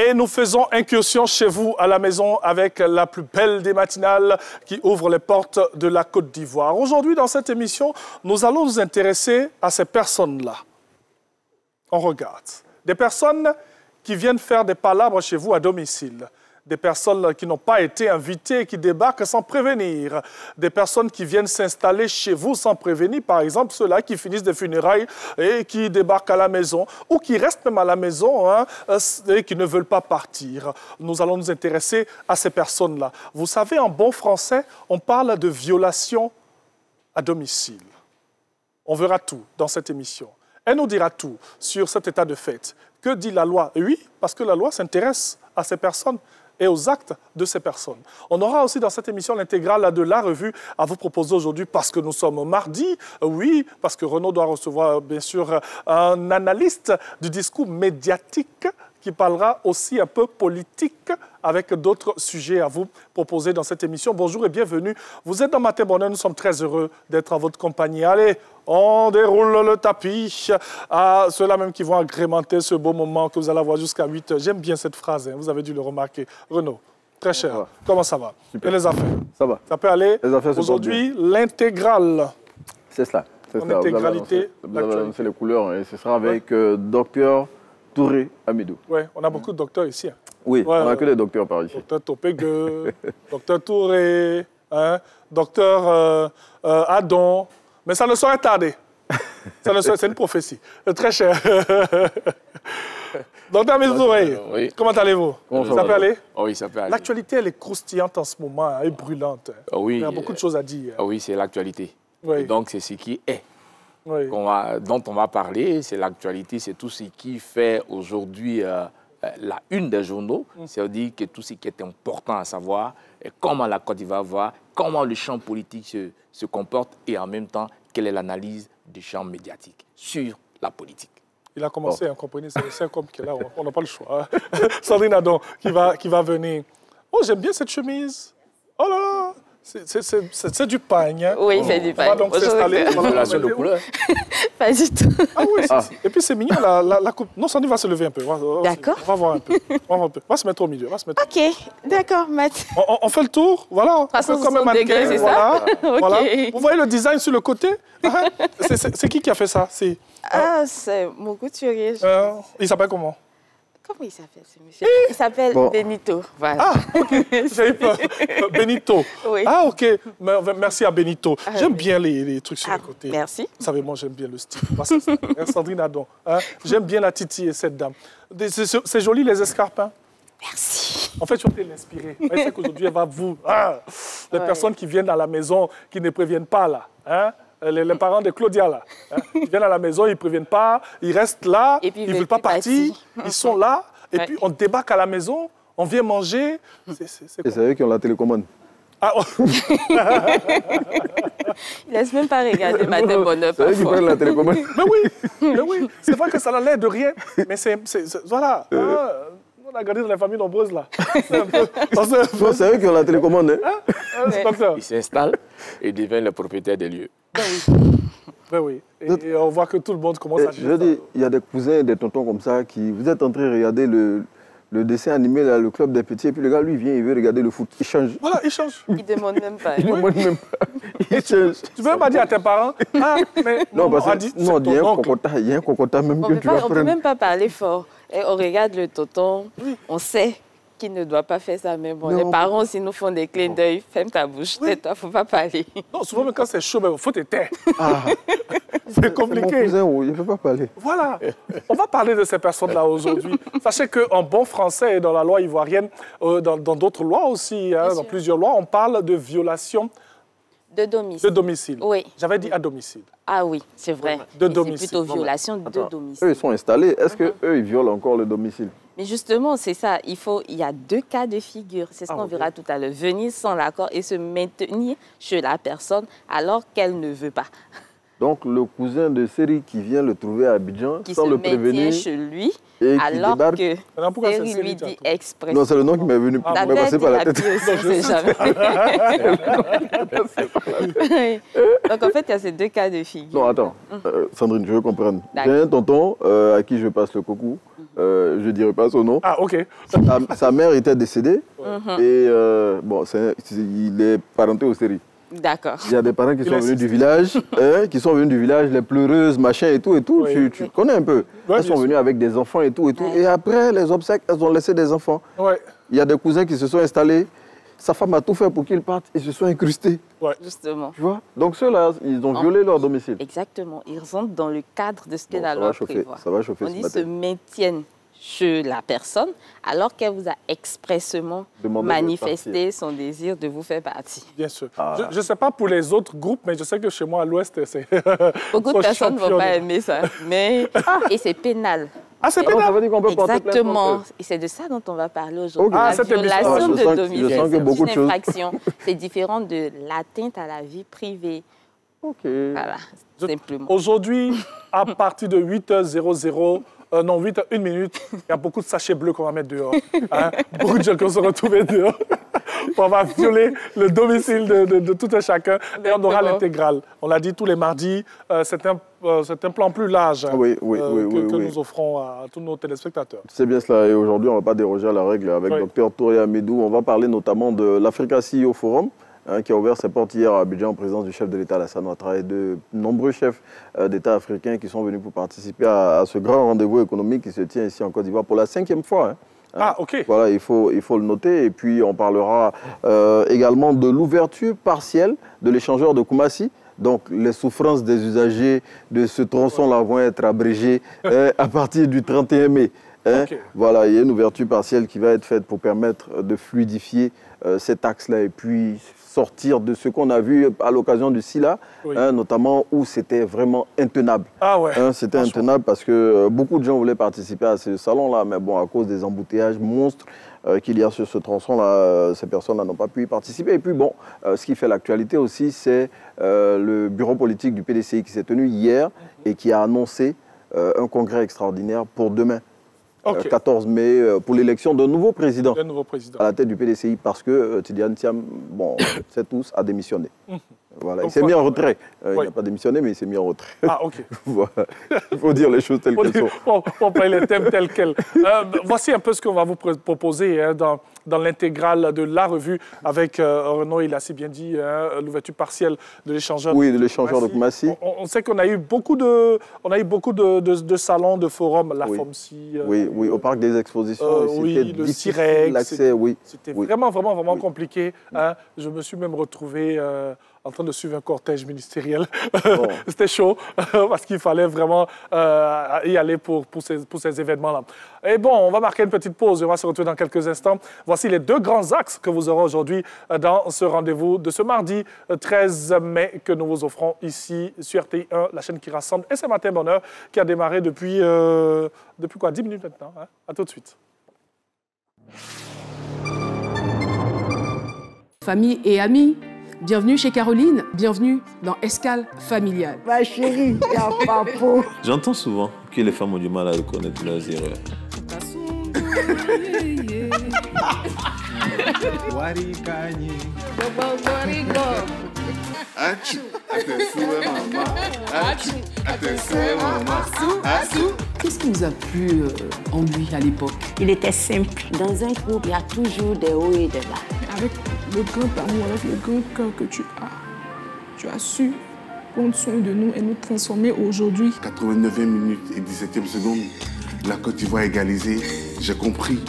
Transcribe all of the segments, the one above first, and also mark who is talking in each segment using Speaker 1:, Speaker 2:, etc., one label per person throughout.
Speaker 1: Et nous faisons incursion chez vous à la maison avec la plus belle des matinales qui ouvre les portes de la Côte d'Ivoire. Aujourd'hui, dans cette émission, nous allons nous intéresser à ces personnes-là. On regarde. Des personnes qui viennent faire des palabres chez vous à domicile. Des personnes qui n'ont pas été invitées, qui débarquent sans prévenir. Des personnes qui viennent s'installer chez vous sans prévenir. Par exemple, ceux-là qui finissent des funérailles et qui débarquent à la maison ou qui restent même à la maison et qui ne veulent pas partir. Nous allons nous intéresser à ces personnes-là. Vous savez, en bon français, on parle de violation à domicile. On verra tout dans cette émission. Elle nous dira tout sur cet état de fait. Que dit la loi? Oui, parce que la loi s'intéresse à ces personnes et aux actes de ces personnes. On aura aussi dans cette émission l'intégrale de la revue à vous proposer aujourd'hui parce que nous sommes mardi. Oui, parce que Renaud doit recevoir bien sûr un analyste du discours médiatique qui parlera aussi un peu politique avec d'autres sujets à vous proposer dans cette émission. Bonjour et bienvenue. Vous êtes dans Matin Bonheur, nous sommes très heureux d'être en votre compagnie. Allez, on déroule le tapis à ceux-là même qui vont agrémenter ce beau moment que vous allez avoir jusqu'à 8 heures. J'aime bien cette phrase, hein, vous avez dû le remarquer. Renaud, très cher, comment ça va?
Speaker 2: Super.
Speaker 1: Et les affaires? Ça va. Ça peut aller?
Speaker 2: Les affaires,
Speaker 1: aujourd'hui, l'intégrale.
Speaker 2: C'est cela.
Speaker 1: En intégralité.
Speaker 2: Vous avez annoncé les couleurs et ce sera avec Docteur Touré Amidou.
Speaker 1: Oui, on a beaucoup de docteurs ici. Hein.
Speaker 2: Oui, on n'a que des docteurs par ici.
Speaker 1: Docteur Topégue, Docteur Touré, hein, Docteur Adon. Mais ça ne saurait tarder. C'est une prophétie. Très cher. Docteur Amidou Touré, oui. Comment allez-vous? Ça peut aller?
Speaker 3: Oui, ça peut aller.
Speaker 1: L'actualité, elle est croustillante en ce moment, elle est brûlante.
Speaker 3: Oui,
Speaker 1: il y a beaucoup de choses à dire.
Speaker 3: Oui, c'est l'actualité.
Speaker 1: Oui.
Speaker 3: Donc, c'est ce qui est.
Speaker 1: Oui.
Speaker 3: Dont on va parler, c'est l'actualité, c'est tout ce qui fait aujourd'hui la une des journaux, c'est-à-dire que tout ce qui est important à savoir, comment la Côte d'Ivoire va, comment le champ politique se comporte et en même temps, quelle est l'analyse du champ médiatique sur la politique.
Speaker 1: Il a commencé, vous comprenez, c'est un homme qui est là, on n'a pas le choix. Sandrine Adon qui va venir. Oh, j'aime bien cette chemise. Oh là là, c'est du pagne. Hein.
Speaker 4: Oui, c'est du pagne.
Speaker 1: On va donc s'installer.
Speaker 3: Relation de couleur.
Speaker 4: Pas du tout.
Speaker 1: Ah oui, et puis c'est mignon, la coupe. Non, Sandrine va se lever un peu.
Speaker 4: D'accord.
Speaker 1: On va voir un peu. On va se mettre au milieu.
Speaker 4: Ok, d'accord, Matt.
Speaker 1: On fait le tour, voilà.
Speaker 4: 360 degrés, c'est ça?
Speaker 1: Voilà.
Speaker 4: Okay.
Speaker 1: Vous voyez le design sur le côté? C'est qui a fait ça?
Speaker 4: C'est mon couturier.
Speaker 1: Il s'appelle comment?
Speaker 4: Comment il s'appelle, ce monsieur? Il s'appelle Benito. Voilà.
Speaker 1: Ah, ok. J'ai eu peur. Benito.
Speaker 4: Oui.
Speaker 1: Ah, ok. Merci à Benito. J'aime bien les trucs sur le côté.
Speaker 4: Merci.
Speaker 1: Vous savez, moi, j'aime bien le style. Sandrine Adon. Hein? J'aime bien la titiller, cette dame. C'est joli, les escarpins.
Speaker 4: Merci.
Speaker 1: En fait, tu vas l'inspirer. C'est qu'aujourd'hui, elle va vous... les personnes qui viennent à la maison, qui ne préviennent pas, là. Hein? Les parents de Claudia, là, hein, ils viennent à la maison, ils ne préviennent pas, ils restent là, ils ne veulent pas partir, ils sont là, et puis on débarque à la maison, on vient manger.
Speaker 2: Et c'est eux qui ont la télécommande.
Speaker 1: Ah, oh.
Speaker 4: Il ne laisse même pas regarder Matin Bonheur.
Speaker 2: C'est eux qui prennent la télécommande.
Speaker 1: Mais oui, c'est vrai que ça n'a l'air de rien, mais voilà. On a regardé dans les familles nombreuses, là.
Speaker 2: C'est eux qui ont la télécommande. Hein?
Speaker 3: Ils s'installent et deviennent les propriétaires des lieux.
Speaker 1: Ben oui. Et on voit que tout le monde commence à...
Speaker 2: Je dis, il y a des cousins et des tontons comme ça qui... Vous êtes en train de regarder le dessin animé, là, le club des petits, et puis le gars, lui, vient, il veut regarder le foot. Il change.
Speaker 1: Voilà, il change.
Speaker 4: Il ne demande même pas.
Speaker 2: Il ne demande même pas. Il change.
Speaker 1: Tu peux même pas dire à tes parents, mais...
Speaker 2: Non, parce que il y a un cocotat même que tu vas prendre.
Speaker 4: On ne peut même pas parler fort. Et on regarde le tonton, on sait qu'il ne doit pas faire ça, mais bon, les parents aussi nous font des clins d'œil. Ferme ta bouche, tais-toi, il ne faut pas parler.
Speaker 1: Non, souvent, même quand c'est chaud, il faut te taire. C'est compliqué.
Speaker 2: Mon cousin, il ne peut pas parler.
Speaker 1: Voilà. On va parler de ces personnes-là aujourd'hui. Sachez qu'en bon français et dans la loi ivoirienne, dans d'autres lois aussi, hein, dans plusieurs lois, on parle de violation
Speaker 4: de domicile.
Speaker 1: De domicile.
Speaker 4: Oui.
Speaker 1: J'avais dit à domicile.
Speaker 4: Ah oui, c'est vrai.
Speaker 1: De domicile.
Speaker 4: C'est plutôt violation de domicile.
Speaker 2: Eux, ils sont installés. Est-ce qu'eux, ils violent encore le domicile?
Speaker 4: Mais justement, c'est ça. Il y a deux cas de figure. C'est ce qu'on verra tout à l'heure. Venir sans l'accord et se maintenir chez la personne alors qu'elle ne veut pas.
Speaker 2: Donc le cousin de Seri qui vient le trouver à Abidjan
Speaker 4: qui
Speaker 2: sans
Speaker 4: se
Speaker 2: le prévenir.
Speaker 4: maintient chez lui,
Speaker 2: et qui
Speaker 4: alors
Speaker 2: débarque.
Speaker 4: que
Speaker 1: Alors, pourquoi
Speaker 4: Seri
Speaker 1: c'est
Speaker 4: lui
Speaker 1: Seri,
Speaker 4: dit
Speaker 1: toi?
Speaker 4: expressément.
Speaker 2: Non, c'est le nom qui m'est venu
Speaker 4: Ça
Speaker 2: m'est
Speaker 4: peut
Speaker 2: passé
Speaker 4: être
Speaker 2: par la
Speaker 4: la
Speaker 2: tête.
Speaker 4: pire aussi, on ne sait jamais. Donc en fait, il y a ces deux cas de figure.
Speaker 2: Non, attends, Sandrine, je veux comprendre. J'ai
Speaker 4: D'accord.
Speaker 2: un tonton à qui je passe le coucou. Je ne dirai pas son nom.
Speaker 1: Ah, ok.
Speaker 2: Sa mère était décédée et bon, il est parenté aux séries.
Speaker 4: D'accord.
Speaker 2: Il y a des parents qui sont venus
Speaker 1: insiste.
Speaker 2: du village, les pleureuses, machin et tout.
Speaker 1: Oui.
Speaker 2: Tu connais un peu.
Speaker 1: Ouais,
Speaker 2: Elles sont
Speaker 1: bien
Speaker 2: venues avec des enfants et tout.
Speaker 4: Ouais.
Speaker 2: Et après, les obsèques, elles ont laissé des enfants.
Speaker 1: Ouais.
Speaker 2: Il y a des cousins qui se sont installés. Sa femme a tout fait pour qu'ils partent et se sont incrustés.
Speaker 4: Justement.
Speaker 2: Tu vois? Donc ceux-là, ils ont violé leur domicile.
Speaker 4: Exactement. Ils rentrent dans le cadre de ce que
Speaker 2: Bon,
Speaker 4: la
Speaker 2: ça
Speaker 4: loi
Speaker 2: va chauffer,
Speaker 4: prévoit.
Speaker 2: ça va chauffer
Speaker 4: On
Speaker 2: ce
Speaker 4: dit
Speaker 2: matin.
Speaker 4: se maintiennent chez la personne alors qu'elle vous a expressément
Speaker 2: Demandé de
Speaker 4: manifesté
Speaker 2: partir.
Speaker 4: son désir de vous faire partie.
Speaker 1: Bien sûr.
Speaker 2: Ah.
Speaker 1: Je ne sais pas pour les autres groupes, mais je sais que chez moi, à l'Ouest, c'est...
Speaker 4: Beaucoup de
Speaker 1: sont
Speaker 4: personnes ne vont pas
Speaker 1: championnes.
Speaker 4: aimer ça. Mais... Et c'est pénal.
Speaker 1: Ah, c'est
Speaker 2: Donc, ça
Speaker 1: pénal.
Speaker 2: veut dire qu'on peut porter plainte
Speaker 4: Exactement.
Speaker 2: contre eux.
Speaker 4: Et c'est de ça dont on va parler aujourd'hui.
Speaker 2: Ok. Ah,
Speaker 4: La
Speaker 1: cette émission.
Speaker 4: violation
Speaker 2: Je
Speaker 4: de
Speaker 2: sens que
Speaker 4: domicile,
Speaker 2: beaucoup de
Speaker 4: c'est
Speaker 2: choses.
Speaker 4: une infraction. C'est différent de l'atteinte à la vie privée.
Speaker 2: Ok.
Speaker 4: Voilà, simplement.
Speaker 1: Aujourd'hui, à partir de 8h00, non, 8h01 minute, il y a beaucoup de sachets bleus qu'on va mettre dehors. Hein? Beaucoup de gens qui vont se retrouver dehors. On va violer le domicile de tout un chacun et on aura l'intégrale. On l'a dit tous les mardis, c'est un plan plus large hein,
Speaker 2: Oui,
Speaker 1: que
Speaker 2: oui.
Speaker 1: nous offrons à tous nos téléspectateurs.
Speaker 2: C'est bien cela. Et aujourd'hui, on ne va pas déroger à la règle avec
Speaker 1: Oui.
Speaker 2: Dr Touré Amidou. On va parler notamment de l'Africa CEO Forum, qui a ouvert ses portes hier à Abidjan en présence du chef de l'État Alassane Ouattara et de nombreux chefs d'État africains qui sont venus pour participer à ce grand rendez-vous économique qui se tient ici en Côte d'Ivoire pour la 5e fois.
Speaker 1: Ah, ok.
Speaker 2: Voilà, il faut le noter. Et puis, on parlera également de l'ouverture partielle de l'échangeur de Koumassi. Donc, les souffrances des usagers de ce tronçon-là vont être abrégées à partir du 31 mai.
Speaker 1: Ok.
Speaker 2: Voilà, il y a une ouverture partielle qui va être faite pour permettre de fluidifier cet axe-là et puis sortir de ce qu'on a vu à l'occasion du SILA,
Speaker 1: Oui.
Speaker 2: notamment où c'était vraiment intenable.
Speaker 1: Ah ouais.
Speaker 2: C'était intenable parce que beaucoup de gens voulaient participer à ce salon-là, mais bon, à cause des embouteillages monstres qu'il y a sur ce tronçon-là, ces personnes-là n'ont pas pu y participer. Et puis bon, ce qui fait l'actualité aussi, c'est le bureau politique du PDCI qui s'est tenu hier et qui a annoncé un congrès extraordinaire pour demain.
Speaker 1: Ok.
Speaker 2: 14 mai, pour l'élection d'un nouveau président
Speaker 1: Le nouveau président.
Speaker 2: à la tête du PDCI parce que Tidiane Thiam, bon, c'est tous, a démissionné. Voilà.
Speaker 1: Donc,
Speaker 2: Il s'est mis en retrait.
Speaker 1: Oui.
Speaker 2: Il n'a pas démissionné, mais il s'est mis en retrait.
Speaker 1: Ah, ok.
Speaker 2: Voilà. Il faut dire les choses telles qu'elles sont.
Speaker 1: On prend les thèmes tels quels. Voici un peu ce qu'on va vous proposer hein, dans l'intégrale de la revue avec Renaud, il a si bien dit, hein, l'ouverture partielle de l'échangeur.
Speaker 2: Oui, de l'échangeur de Koumassi.
Speaker 1: On sait qu'on a eu beaucoup de salons, de forums, la
Speaker 2: Oui.
Speaker 1: FOMSI.
Speaker 2: Oui, au parc des expositions,
Speaker 1: oui,
Speaker 2: c'était
Speaker 1: le
Speaker 2: difficile
Speaker 1: Cirex,
Speaker 2: l'accès, oui.
Speaker 1: C'était
Speaker 2: Oui.
Speaker 1: vraiment compliqué. Hein. Je me suis même retrouvé en train de suivre un cortège ministériel.
Speaker 2: Bon.
Speaker 1: C'était chaud parce qu'il fallait vraiment y aller pour ces événements-là. Et bon, on va marquer une petite pause et on va se retrouver dans quelques instants. Voici les deux grands axes que vous aurez aujourd'hui dans ce rendez-vous de ce mardi 13 mai que nous vous offrons ici sur RTI1, la chaîne qui rassemble. Et c'est Matin Bonheur qui a démarré depuis quoi, 10 minutes maintenant. Hein. À tout de suite.
Speaker 5: Famille et amis, bienvenue chez Caroline, bienvenue dans Escale familiale.
Speaker 6: Ma chérie, y a pas peau.
Speaker 7: J'entends souvent que les femmes ont du mal à reconnaître leurs erreurs.
Speaker 5: Qu'est-ce qui vous a plu en lui à l'époque?
Speaker 6: Il était simple. Dans un couple, il y a toujours des hauts et des bas.
Speaker 8: Avec le grand amour, avec le grand cœur que tu as su prendre soin de nous et nous transformer aujourd'hui.
Speaker 9: 89e minute et 17e seconde, la Côte d'Ivoire égalisée. J'ai compris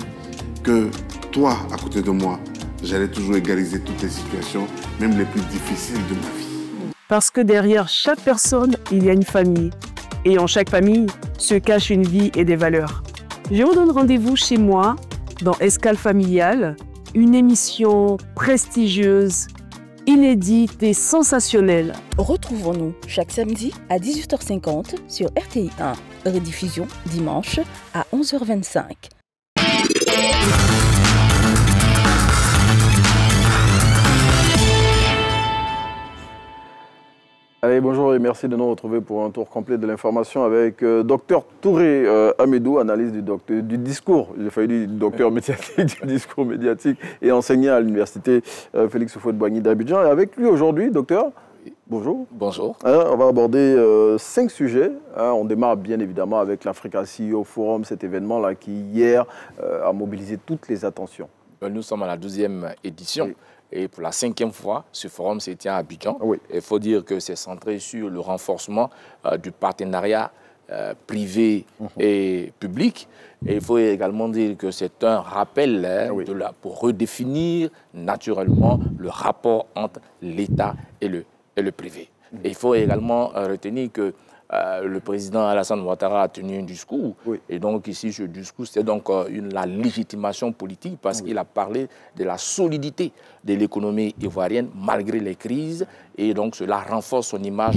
Speaker 9: que toi, à côté de moi, j'allais toujours égaliser toutes les situations, même les plus difficiles de ma vie.
Speaker 10: Parce que derrière chaque personne, il y a une famille. Et en chaque famille se cache une vie et des valeurs. Je vous donne rendez-vous chez moi dans Escale familiale, une émission prestigieuse, inédite et sensationnelle.
Speaker 11: Retrouvons-nous chaque samedi à 18h50 sur RTI1. Rediffusion dimanche à 11h25.
Speaker 2: Allez, bonjour et merci de nous retrouver pour un tour complet de l'information avec Dr Touré Amedou, analyse du discours, j'ai failli dire docteur médiatique, du discours médiatique et enseignant à l'université Félix Houphouët-Boigny d'Abidjan. Et avec lui aujourd'hui, docteur, bonjour.
Speaker 3: Bonjour.
Speaker 2: On va aborder 5 sujets. On démarre bien évidemment avec l'Africa CEO Forum, cet événement-là qui hier a mobilisé toutes les attentions.
Speaker 3: Nous sommes à la 12e édition. Oui. Et pour la 5e fois, ce forum se tient à Abidjan.
Speaker 2: Oui.
Speaker 3: Il faut dire que c'est centré sur le renforcement du partenariat privé et public. Et il faut également dire que c'est un rappel pour redéfinir naturellement le rapport entre l'État et le privé. Et il faut également retenir que le président Alassane Ouattara a tenu un discours. Oui. Et donc ici, ce discours, c'est donc la légitimation politique parce qu'il a parlé de la solidité de l'économie ivoirienne malgré les crises. Et donc cela renforce son image.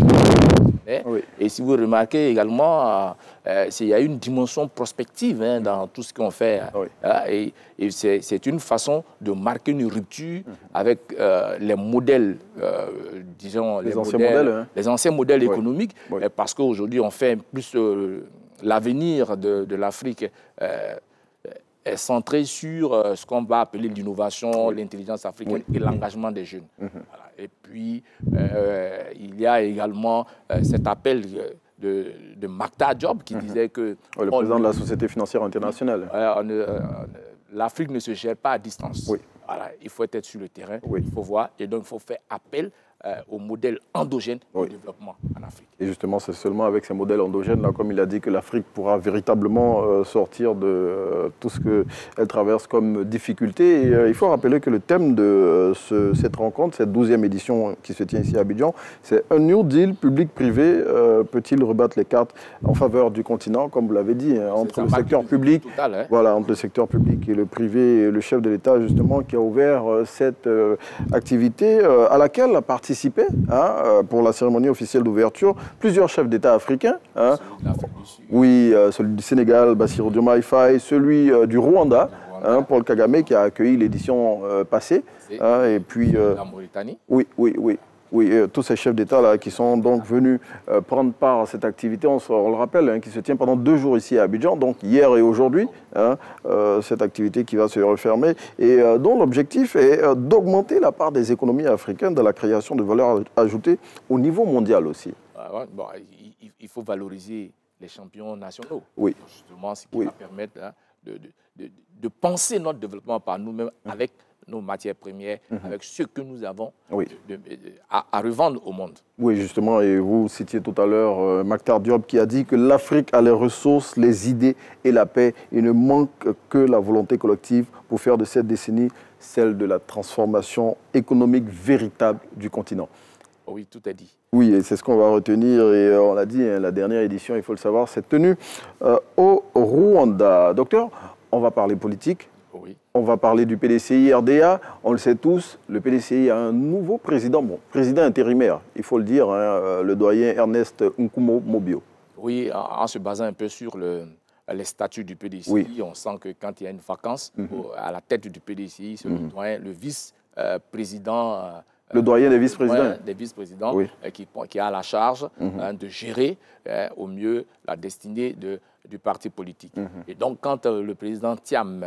Speaker 3: Oui. Et si vous remarquez également, il y a une dimension prospective dans tout ce qu'on fait. Oui. Et c'est une façon de marquer une rupture avec les modèles, disons, les anciens modèles économiques. Oui. Parce qu'aujourd'hui, on fait plus l'avenir de l'Afrique est centré sur ce qu'on va appeler l'innovation, l'intelligence africaine et l'engagement des jeunes. Voilà. Et puis, il y a également cet appel de Makta Diop qui disait que...
Speaker 2: Le président de la Société financière internationale.
Speaker 3: L'Afrique ne se gère pas à distance. Oui. Voilà, il faut être sur le terrain, il faut voir, et donc il faut faire appel au modèle endogène de développement en Afrique.
Speaker 2: Et justement, c'est seulement avec ces modèles endogènes-là, comme il a dit, que l'Afrique pourra véritablement sortir de tout ce qu'elle traverse comme difficulté. Et il faut rappeler que le thème de cette rencontre, cette 12e édition qui se tient ici à Abidjan, c'est un New Deal public-privé. Peut-il rebattre les cartes en faveur du continent, comme vous l'avez dit, entre le secteur public, voilà, entre le secteur public et le privé, et le chef de l'État, justement, qui a ouvert cette activité à laquelle a participé pour la cérémonie officielle d'ouverture plusieurs chefs d'État africains. Oui, celui du Sénégal, Bassirou Diomaye Faye, celui du Rwanda, Paul Kagame, qui a accueilli l'édition passée. Et puis,
Speaker 3: la Mauritanie.
Speaker 2: Oui, tous ces chefs d'État qui sont donc venus prendre part à cette activité, on le rappelle, qui se tient pendant 2 jours ici à Abidjan, donc hier et aujourd'hui, cette activité qui va se refermer et dont l'objectif est d'augmenter la part des économies africaines dans la création de valeur ajoutée au niveau mondial aussi.
Speaker 3: Bon, il faut valoriser les champions nationaux.
Speaker 2: Oui.
Speaker 3: Justement, ce qui va permettre de penser notre développement par nous-mêmes avec nos matières premières, avec ce que nous avons à revendre au monde.
Speaker 2: Oui, justement, et vous citiez tout à l'heure Makta Diop qui a dit que l'Afrique a les ressources, les idées et la paix. Il ne manque que la volonté collective pour faire de cette décennie celle de la transformation économique véritable du continent.
Speaker 3: Oui, tout est dit.
Speaker 2: Oui, et c'est ce qu'on va retenir. Et on l'a dit, la dernière édition, il faut le savoir, s'est tenue au Rwanda. Docteur, on va parler politique.
Speaker 3: Oui.
Speaker 2: On va parler du PDCI-RDA. On le sait tous, le PDCI a un nouveau président, président intérimaire, il faut le dire, le doyen Ernest Nkumo-Mobio.
Speaker 3: Oui, en se basant un peu sur les statuts du PDCI, on sent que quand il y a une vacance à la tête du PDCI, c'est le doyen, le vice-président...
Speaker 2: le doyen des vice-présidents.
Speaker 3: Des vice-présidents qui a la charge de gérer au mieux la destinée du parti politique. Et donc, quand le président Thiam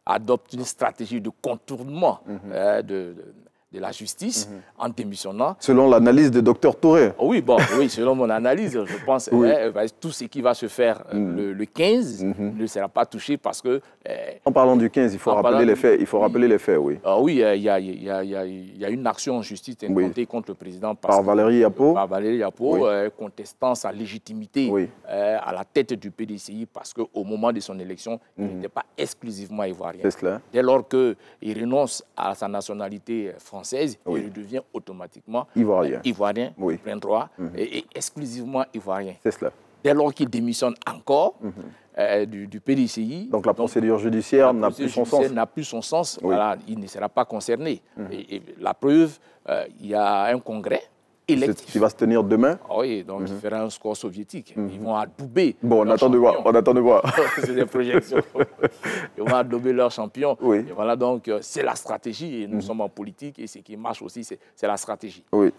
Speaker 3: adopte une stratégie de contournement de la justice en démissionnant...
Speaker 2: Selon l'analyse de Dr Touré.
Speaker 3: Oui, selon mon analyse, je pense tout ce qui va se faire le 15 ne sera pas touché parce que...
Speaker 2: en parlant du 15, il faut rappeler les faits. Il faut rappeler les faits, oui.
Speaker 3: Oui, il y a une action en justice intentée contre le président
Speaker 2: par Valérie Yapo.
Speaker 3: Par Valérie Yapo, contestant sa légitimité à la tête du PDCI parce qu'au moment de son élection, il n'était pas exclusivement ivoirien.
Speaker 2: C'est cela.
Speaker 3: Dès lors qu'il renonce à sa nationalité française, il devient automatiquement ivoirien plein droit et exclusivement ivoirien.
Speaker 2: C'est cela.
Speaker 3: Dès lors qu'il démissionne encore du PDCI...
Speaker 2: Donc la procédure judiciaire n'a plus son sens.
Speaker 3: N'a plus son sens. Voilà, il ne sera pas concerné. Et la preuve, il y a un congrès électif.
Speaker 2: Qui va se tenir demain.
Speaker 3: Oui, donc il fera un score soviétique. Ils vont adouber.
Speaker 2: Bon, on attend de voir. On attend de voir.
Speaker 3: C'est des projections. Ils vont adouber leur champion. Et voilà, donc c'est la stratégie. Et nous sommes en politique et ce qui marche aussi, c'est la stratégie.
Speaker 2: Oui.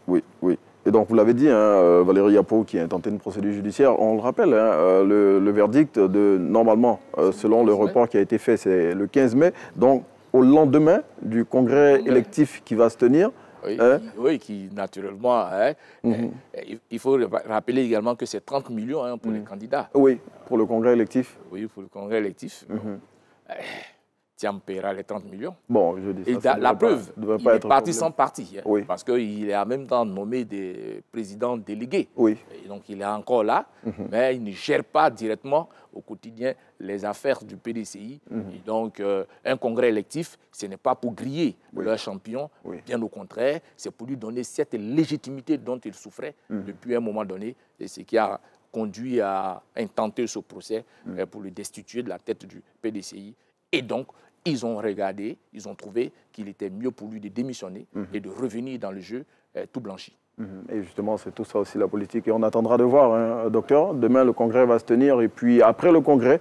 Speaker 2: Et donc, vous l'avez dit, hein, Valérie Yapo, qui a intenté une procédure judiciaire, on le rappelle, hein, le verdict, normalement, selon le report qui a été fait, c'est le 15 mai. Donc, au lendemain du congrès électif qui va se tenir.
Speaker 3: Oui, oui, qui naturellement, il faut rappeler également que c'est 30 millions pour les candidats.
Speaker 2: Oui, pour le congrès électif.
Speaker 3: Oui, pour le congrès électif. Thiam paiera les 30 millions.
Speaker 2: Bon, je dis ça.
Speaker 3: Et la preuve, il est parti sans parti, parce qu'il est en même temps nommé des présidents délégués.
Speaker 2: Oui.
Speaker 3: Et donc il est encore là, mais il ne gère pas directement au quotidien les affaires du PDCI. Et donc un congrès électif, ce n'est pas pour griller leur champion, bien au contraire, c'est pour lui donner cette légitimité dont il souffrait depuis un moment donné, et ce qui a conduit à intenter ce procès pour le destituer de la tête du PDCI. Et donc, ils ont regardé, ils ont trouvé qu'il était mieux pour lui de démissionner et de revenir dans le jeu tout blanchi.
Speaker 2: Et justement, c'est tout ça aussi la politique. Et on attendra de voir, hein, docteur. Demain, le congrès va se tenir. Et puis, après le congrès,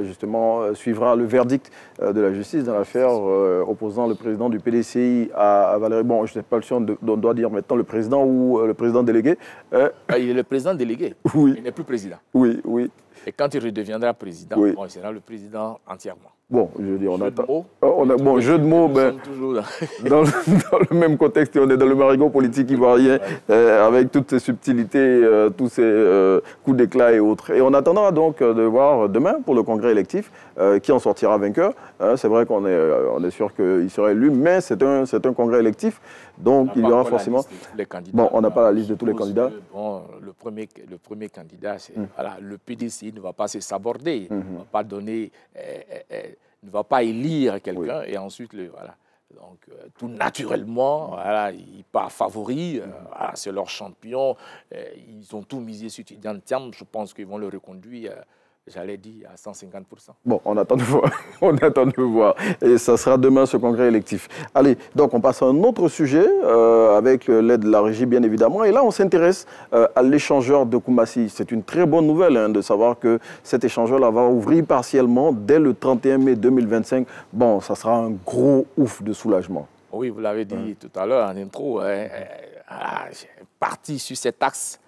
Speaker 2: justement, suivra le verdict de la justice dans l'affaire opposant le président du PDCI à Valérie. Bon, je ne sais pas si on doit dire maintenant le président ou le président délégué.
Speaker 3: Il est le président délégué.
Speaker 2: Oui.
Speaker 3: Il n'est plus président.
Speaker 2: Oui, oui.
Speaker 3: Et quand il redeviendra président, bon, il sera le président entièrement.
Speaker 2: Bon, je veux dire, on attend.
Speaker 3: Bon,
Speaker 2: jeu de mots, ben, dans le même contexte, on est dans le marigot politique ivoirien, avec toutes ces subtilités, tous ces coups d'éclat et autres. Et on attendra donc de voir demain pour le congrès électif qui en sortira vainqueur. C'est vrai qu'on est sûr qu'il sera élu, mais c'est un congrès électif, donc il y aura forcément. Bon, on n'a pas la liste de tous les candidats.
Speaker 3: Bon, le premier candidat, c'est voilà, le PDCI ne va pas se saborder, ne va pas donner. Ne va pas élire quelqu'un et ensuite, voilà. Donc, tout naturellement, voilà, il part favori, voilà, c'est leur champion, ils ont tout misé sur Tidjane Thiam, je pense qu'ils vont le reconduire, j'allais dire, à 150%.
Speaker 2: Bon, on attend de voir, on attend de voir, et ça sera demain ce congrès électif. Allez, donc on passe à un autre sujet, avec l'aide de la régie bien évidemment, et là on s'intéresse à l'échangeur de Koumassi. C'est une très bonne nouvelle de savoir que cet échangeur-là va ouvrir partiellement dès le 31 mai 2025. Bon, ça sera un gros ouf de soulagement.
Speaker 3: Oui, vous l'avez dit tout à l'heure en intro, parti sur cet axe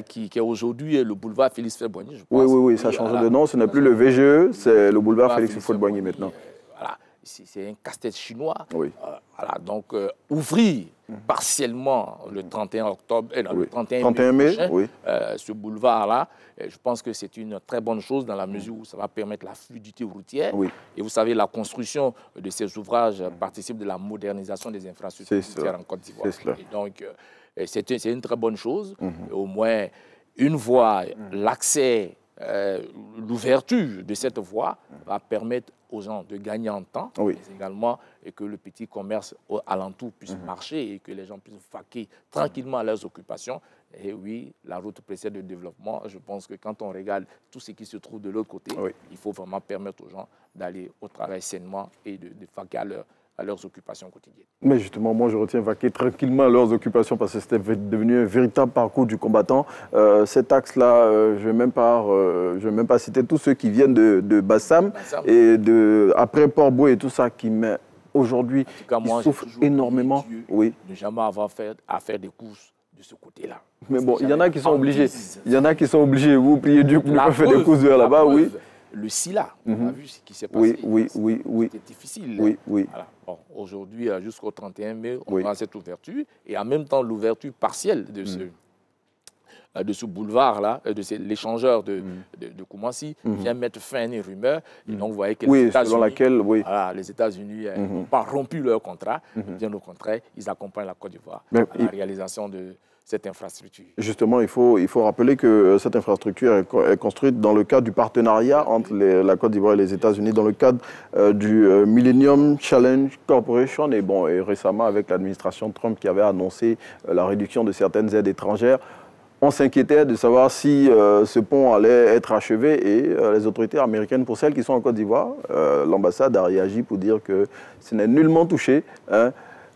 Speaker 3: qui est aujourd'hui le boulevard Félix Houphouët-Boigny.
Speaker 2: Oui, ça a changé de nom, ce n'est plus le VGE, c'est le boulevard Félix Houphouët-Boigny maintenant.
Speaker 3: Voilà, c'est un casse-tête chinois. Voilà, donc ouvrir partiellement le 31 octobre, le 31 mai prochain, ce boulevard-là, je pense que c'est une très bonne chose dans la mesure où ça va permettre la fluidité routière. Et vous savez, la construction de ces ouvrages participe de la modernisation des infrastructures routières en Côte d'Ivoire. Et donc, c'est une très bonne chose. Au moins, une voie, l'accès, l'ouverture de cette voie va permettre aux gens de gagner en temps, mais également et que le petit commerce alentour puisse marcher et que les gens puissent vaquer tranquillement à leurs occupations. Et oui, la route précède le développement. Je pense que quand on regarde tout ce qui se trouve de l'autre côté, il faut vraiment permettre aux gens d'aller au travail sainement et de vaquer à leurs occupations quotidiennes.
Speaker 2: Mais justement, moi, je retiens vaquer tranquillement à leurs occupations parce que c'était devenu un véritable parcours du combattant. Cet axe-là, je ne vais même pas citer tous ceux qui viennent de Bassam et après Port-Boué et tout ça qui met aujourd'hui, ils souffrent énormément.
Speaker 3: Ne jamais avoir à faire des courses de ce côté-là.
Speaker 2: Mais bon, il y en a qui sont obligés. Il y en a qui sont obligés. Vous priez Dieu pour faire des courses vers là-bas, oui.
Speaker 3: Le SILA, on a vu ce qui s'est passé.
Speaker 2: Oui.
Speaker 3: C'était difficile.
Speaker 2: Oui.
Speaker 3: Voilà. Bon, aujourd'hui, jusqu'au 31 mai, on aura cette ouverture. Et en même temps, l'ouverture partielle de ce boulevard-là, de l'échangeur de Koumassi, vient mettre fin à une rumeur. Et donc, vous voyez que les États-Unis n'ont pas rompu leur contrat. Bien au contraire, ils accompagnent la Côte d'Ivoire à la réalisation de cette infrastructure.
Speaker 2: Justement, il faut rappeler que cette infrastructure est construite dans le cadre du partenariat entre la Côte d'Ivoire et les États-Unis, dans le cadre du Millennium Challenge Corporation et récemment avec l'administration Trump qui avait annoncé la réduction de certaines aides étrangères. On s'inquiétait de savoir si ce pont allait être achevé et les autorités américaines, pour celles qui sont en Côte d'Ivoire, l'ambassade a réagi pour dire que ce n'est nullement touché.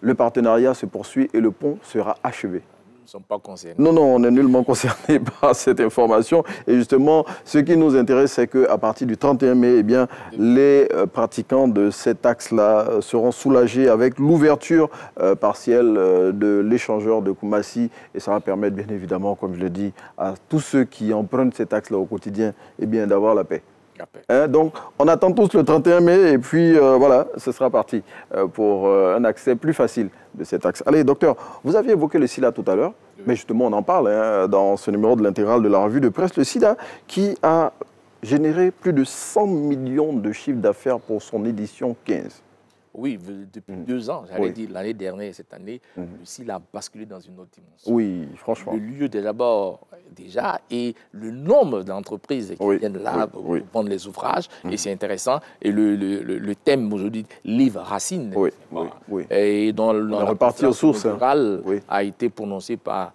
Speaker 2: Le partenariat se poursuit et le pont sera achevé.
Speaker 3: ne sommes pas concernés.
Speaker 2: Non, non, on n'est nullement concernés par cette information. Et justement, ce qui nous intéresse, c'est qu'à partir du 31 mai, eh bien, les pratiquants de cet axe-là seront soulagés avec l'ouverture partielle de l'échangeur de Koumassi. Et ça va permettre, bien évidemment, comme je l'ai dit, à tous ceux qui empruntent cet axe-là au quotidien, eh bien, d'avoir la paix. Donc, on attend tous le 31 mai et puis voilà, ce sera parti pour un accès plus facile de cet axe. Allez, docteur, vous aviez évoqué le SIDA tout à l'heure, mais justement, on en parle dans ce numéro de l'intégrale de la revue de presse. Le SIDA qui a généré plus de 100 millions de chiffres d'affaires pour son édition 15.
Speaker 3: Oui, depuis 2 ans, j'allais dire l'année dernière et cette année, le SIDA a basculé dans une autre dimension.
Speaker 2: Oui, franchement.
Speaker 3: Le lieu d'abord, déjà, et le nombre d'entreprises qui viennent là pour vendre les ouvrages, et c'est intéressant. Et le thème aujourd'hui, livre racine, et dans la
Speaker 2: repartie aux sources
Speaker 3: a été prononcé par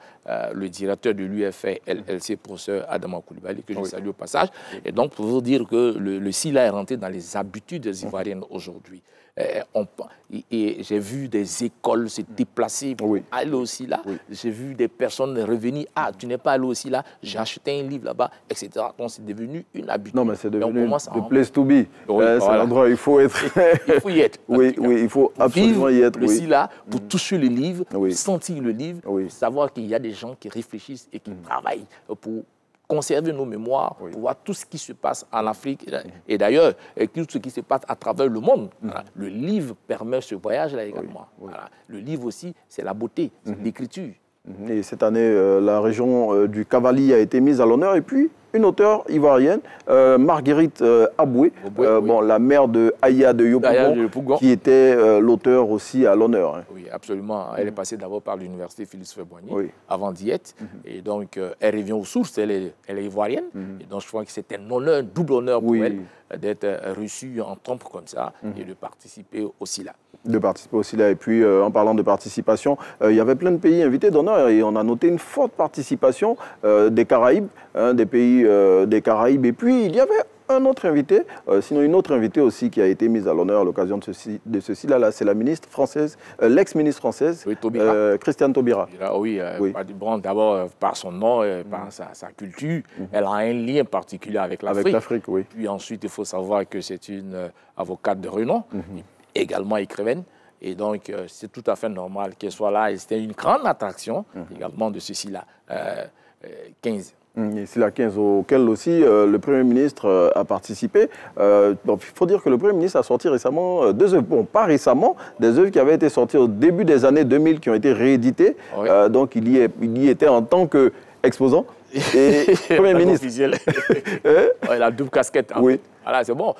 Speaker 3: le directeur de l'UFR LLC, professeur Adama Koulibaly, que je salue au passage. Et donc, pour vous dire que le SIDA est rentré dans les habitudes ivoiriennes aujourd'hui. Et j'ai vu des écoles se déplacer pour aller aussi là. J'ai vu des personnes revenir. Ah, tu n'es pas allé aussi là, j'ai acheté un livre là-bas, etc. Donc c'est devenu une habitude.
Speaker 2: Non, mais c'est devenu le place to be. C'est l'endroit où il faut être.
Speaker 3: Il faut y être.
Speaker 2: Oui, il faut absolument y être.
Speaker 3: Le là pour toucher le livre, sentir le livre, savoir qu'il y a des gens qui réfléchissent et qui travaillent pour conserver nos mémoires, pour voir tout ce qui se passe en Afrique et d'ailleurs, tout ce qui se passe à travers le monde. Voilà. Le livre permet ce voyage-là également. Voilà. Le livre aussi, c'est la beauté, c'est l'écriture.
Speaker 2: Et cette année, la région du Cavali a été mise à l'honneur. Et puis, une auteure ivoirienne, Marguerite Aboué, la mère de Aya de Yopougon, qui était l'auteur aussi à l'honneur.
Speaker 3: Oui, absolument. Elle est passée d'abord par l'université Félix Houphouët-Boigny, avant d'y être. Et donc, elle revient aux sources, elle est ivoirienne. Et donc, je crois que c'est un honneur, un double honneur pour elle d'être reçue en trompe comme ça et de participer aussi là.
Speaker 2: Et puis, en parlant de participation, il y avait plein de pays invités d'honneur et on a noté une forte participation des Caraïbes, des pays des Caraïbes. Et puis, il y avait un autre invité, sinon une autre invitée aussi qui a été mise à l'honneur à l'occasion de ceci. Là, c'est la ministre française, l'ex-ministre française, Christiane Taubira.
Speaker 3: Oui, d'abord par son nom, par sa culture, elle a un lien particulier avec l'Afrique. Puis ensuite, il faut savoir que c'est une avocate de renom, également écrivaine. Et donc, c'est tout à fait normal qu'elle soit là. Et c'était une grande attraction également de ceci-là, 15.
Speaker 2: C'est la 15 auquel aussi le Premier ministre a participé. Il faut dire que le Premier ministre a sorti récemment 2 œuvres. Bon, pas récemment, des œuvres qui avaient été sorties au début des années 2000 qui ont été rééditées. Donc il y était en tant qu'exposant. Et Premier ministre.
Speaker 3: La double casquette. Voilà, c'est bon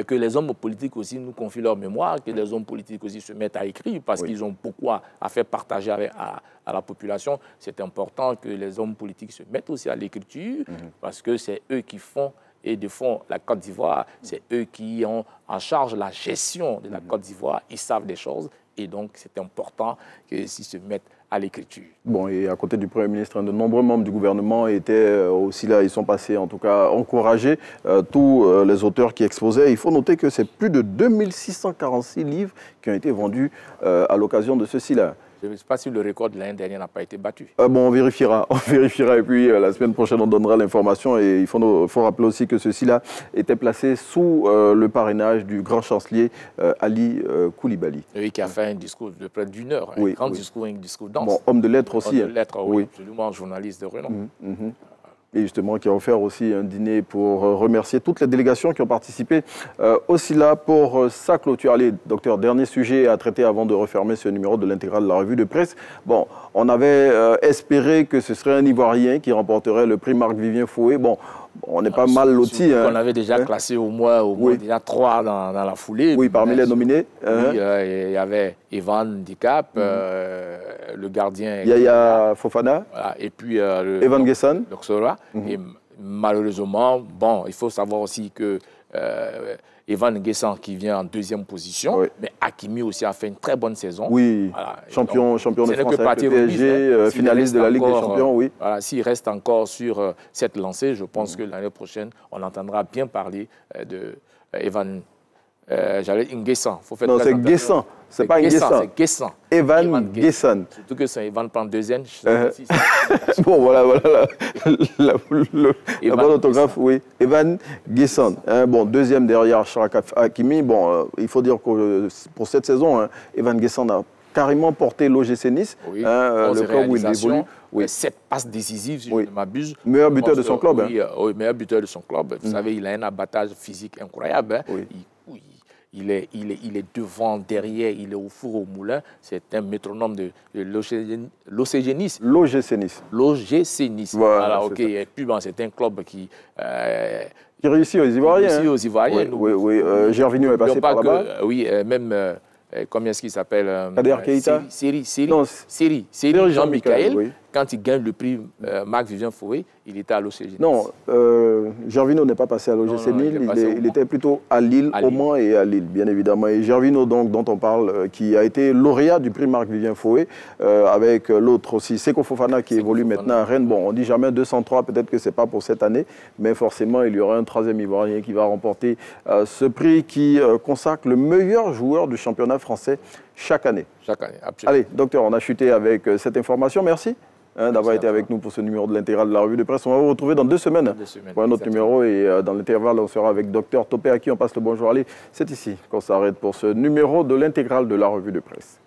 Speaker 3: que les hommes politiques aussi nous confient leur mémoire, que les hommes politiques aussi se mettent à écrire parce qu'ils ont beaucoup à faire partager à la population. C'est important que les hommes politiques se mettent aussi à l'écriture parce que c'est eux qui font et défendent la Côte d'Ivoire. C'est eux qui ont en charge la gestion de la Côte d'Ivoire. Ils savent des choses et donc c'est important qu'ils se mettent à l'écriture.
Speaker 2: Bon, et à côté du Premier ministre, de nombreux membres du gouvernement étaient aussi là. Ils sont passés, en tout cas, encourager tous les auteurs qui exposaient. Il faut noter que c'est plus de 2646 livres qui ont été vendus à l'occasion de ceci-là.
Speaker 3: Je ne sais pas si le record de l'année dernière n'a pas été battu.
Speaker 2: On vérifiera. Et puis la semaine prochaine, on donnera l'information. Et il faut rappeler aussi que ceci-là était placé sous le parrainage du grand chancelier Ali Koulibaly.
Speaker 3: Oui, qui a fait un discours de près d'1 heure. Un grand discours, un discours dense.
Speaker 2: Bon, homme de lettres aussi.
Speaker 3: Homme de lettres, oui. Absolument, journaliste de renom.
Speaker 2: Et justement, qui a offert aussi un dîner pour remercier toutes les délégations qui ont participé aussi là pour sa clôture. Allez, docteur, dernier sujet à traiter avant de refermer ce numéro de l'intégrale de la revue de presse. Bon, on avait espéré que ce serait un Ivoirien qui remporterait le prix Marc-Vivien Foué. Bon, on est pas mal lotis.
Speaker 3: On avait déjà classé au moins déjà 3 dans la foulée.
Speaker 2: Oui, parmi les nominés.
Speaker 3: Oui, il y avait Evan Dicap, le gardien.
Speaker 2: Yaya Fofana.
Speaker 3: Voilà, et puis
Speaker 2: Evan Guessan.
Speaker 3: Et malheureusement, bon, il faut savoir aussi que Evan Guessan qui vient en 2e position, mais Hakimi aussi a fait une très bonne saison.
Speaker 2: Oui, voilà. champion de France avec le PSG, finaliste de la Ligue des Champions, oui.
Speaker 3: Voilà, s'il reste encore sur cette lancée, je pense que l'année prochaine, on entendra bien parler de Evan J'allais Nguessan.
Speaker 2: Non, c'est Nguessan. C'est pas Nguessan.
Speaker 3: C'est Nguessan.
Speaker 2: Evan Nguessan.
Speaker 3: Surtout que c'est Evan prend deuxième.
Speaker 2: Bon, voilà la bonne orthographe, oui. Evan Nguessan. Bon, deuxième derrière Achraf Hakimi. Bon, il faut dire que pour cette saison, Evan Nguessan a carrément porté l'OGC Nice,
Speaker 3: oui,
Speaker 2: le club où il évolue.
Speaker 3: Oui. 7 passes décisives, si je ne m'abuse.
Speaker 2: Meilleur buteur de son club.
Speaker 3: Oui, meilleur buteur de son club. Vous savez, il a un abattage physique incroyable. Il est devant, derrière, il est au four, au moulin. C'est un métronome de l'OGC Nice.
Speaker 2: L'OGC Nice.
Speaker 3: L'OGC Nice. Voilà, ok. Et puis, bon, c'est un club qui
Speaker 2: réussit aux Ivoiriens.
Speaker 3: Qui réussit aux Ivoiriens.
Speaker 2: Oui. Gervinho est passé par là-bas.
Speaker 3: Oui, même... Comment est-ce qu'il s'appelle
Speaker 2: Kader Keita.
Speaker 3: Seri Jean-Michel. Oui. Quand il gagne le prix Marc-Vivien Fouet, il était à l'OGC Nice.
Speaker 2: Non, Gervinho n'est pas passé à l'OGC Nice, il était plutôt à Lille, au Mans et à Lille, bien évidemment. Et Gervinho, donc, dont on parle, qui a été lauréat du prix Marc-Vivien Fouet, avec l'autre aussi, Seko Fofana, qui évolue maintenant à Rennes. Bon, on dit jamais 203, peut-être que ce n'est pas pour cette année, mais forcément, il y aura un troisième Ivoirien qui va remporter ce prix qui consacre le meilleur joueur du championnat français chaque année.
Speaker 3: Chaque année, absolument.
Speaker 2: Allez, docteur, on a chuté avec cette information. Merci d'avoir été avec nous pour ce numéro de l'intégrale de la revue de presse. On va vous retrouver dans 2 semaines pour un autre numéro. Et dans l'intervalle, on sera avec docteur Topé, à qui on passe le bonjour. Allez, c'est ici qu'on s'arrête pour ce numéro de l'intégrale de la revue de presse.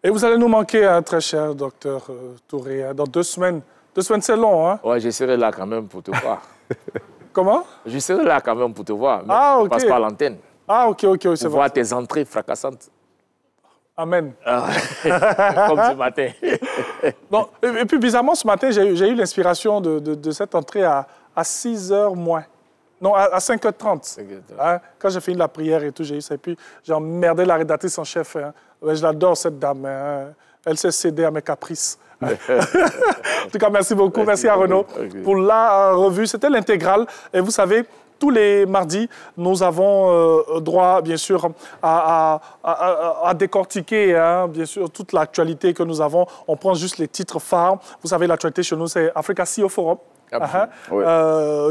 Speaker 1: Et vous allez nous manquer, très cher docteur Touré, dans 2 semaines. 2 semaines, c'est long, hein?
Speaker 3: Ouais, je serai là quand même pour te voir.
Speaker 1: Comment?
Speaker 3: Je serai là quand même pour te voir. Mais
Speaker 1: ok.
Speaker 3: Je passe par l'antenne.
Speaker 1: Ah, ok, c'est
Speaker 3: pour voir tes entrées fracassantes.
Speaker 1: Amen.
Speaker 3: Comme ce matin.
Speaker 1: Non, et puis, bizarrement, ce matin, j'ai eu l'inspiration de cette entrée à 6h moins. Non, à 5h30. Hein, quand j'ai fini la prière et tout, j'ai eu ça. Et puis, j'ai emmerdé la rédactrice en chef. Hein. Ouais, je l'adore, cette dame. Hein. Elle s'est cédée à mes caprices. En tout cas, merci beaucoup. Merci à Renaud pour la revue. C'était l'intégrale. Et vous savez, tous les mardis, nous avons droit, bien sûr, à décortiquer, hein, bien sûr, toute l'actualité que nous avons. On prend juste les titres phares. Vous savez, l'actualité chez nous, c'est Africa CEO Forum.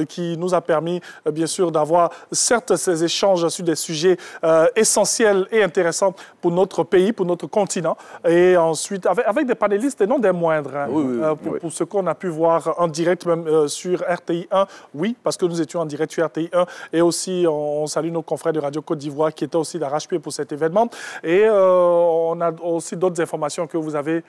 Speaker 1: Qui nous a permis, bien sûr, d'avoir, certes, ces échanges sur des sujets essentiels et intéressants pour notre pays, pour notre continent, et ensuite, avec des panélistes et non des moindres, hein, pour ce qu'on a pu voir en direct, même sur RTI 1, oui, parce que nous étions en direct sur RTI 1, et aussi, on salue nos confrères de Radio Côte d'Ivoire, qui étaient aussi d'arrache-pied pour cet événement, et on a aussi d'autres informations que vous avez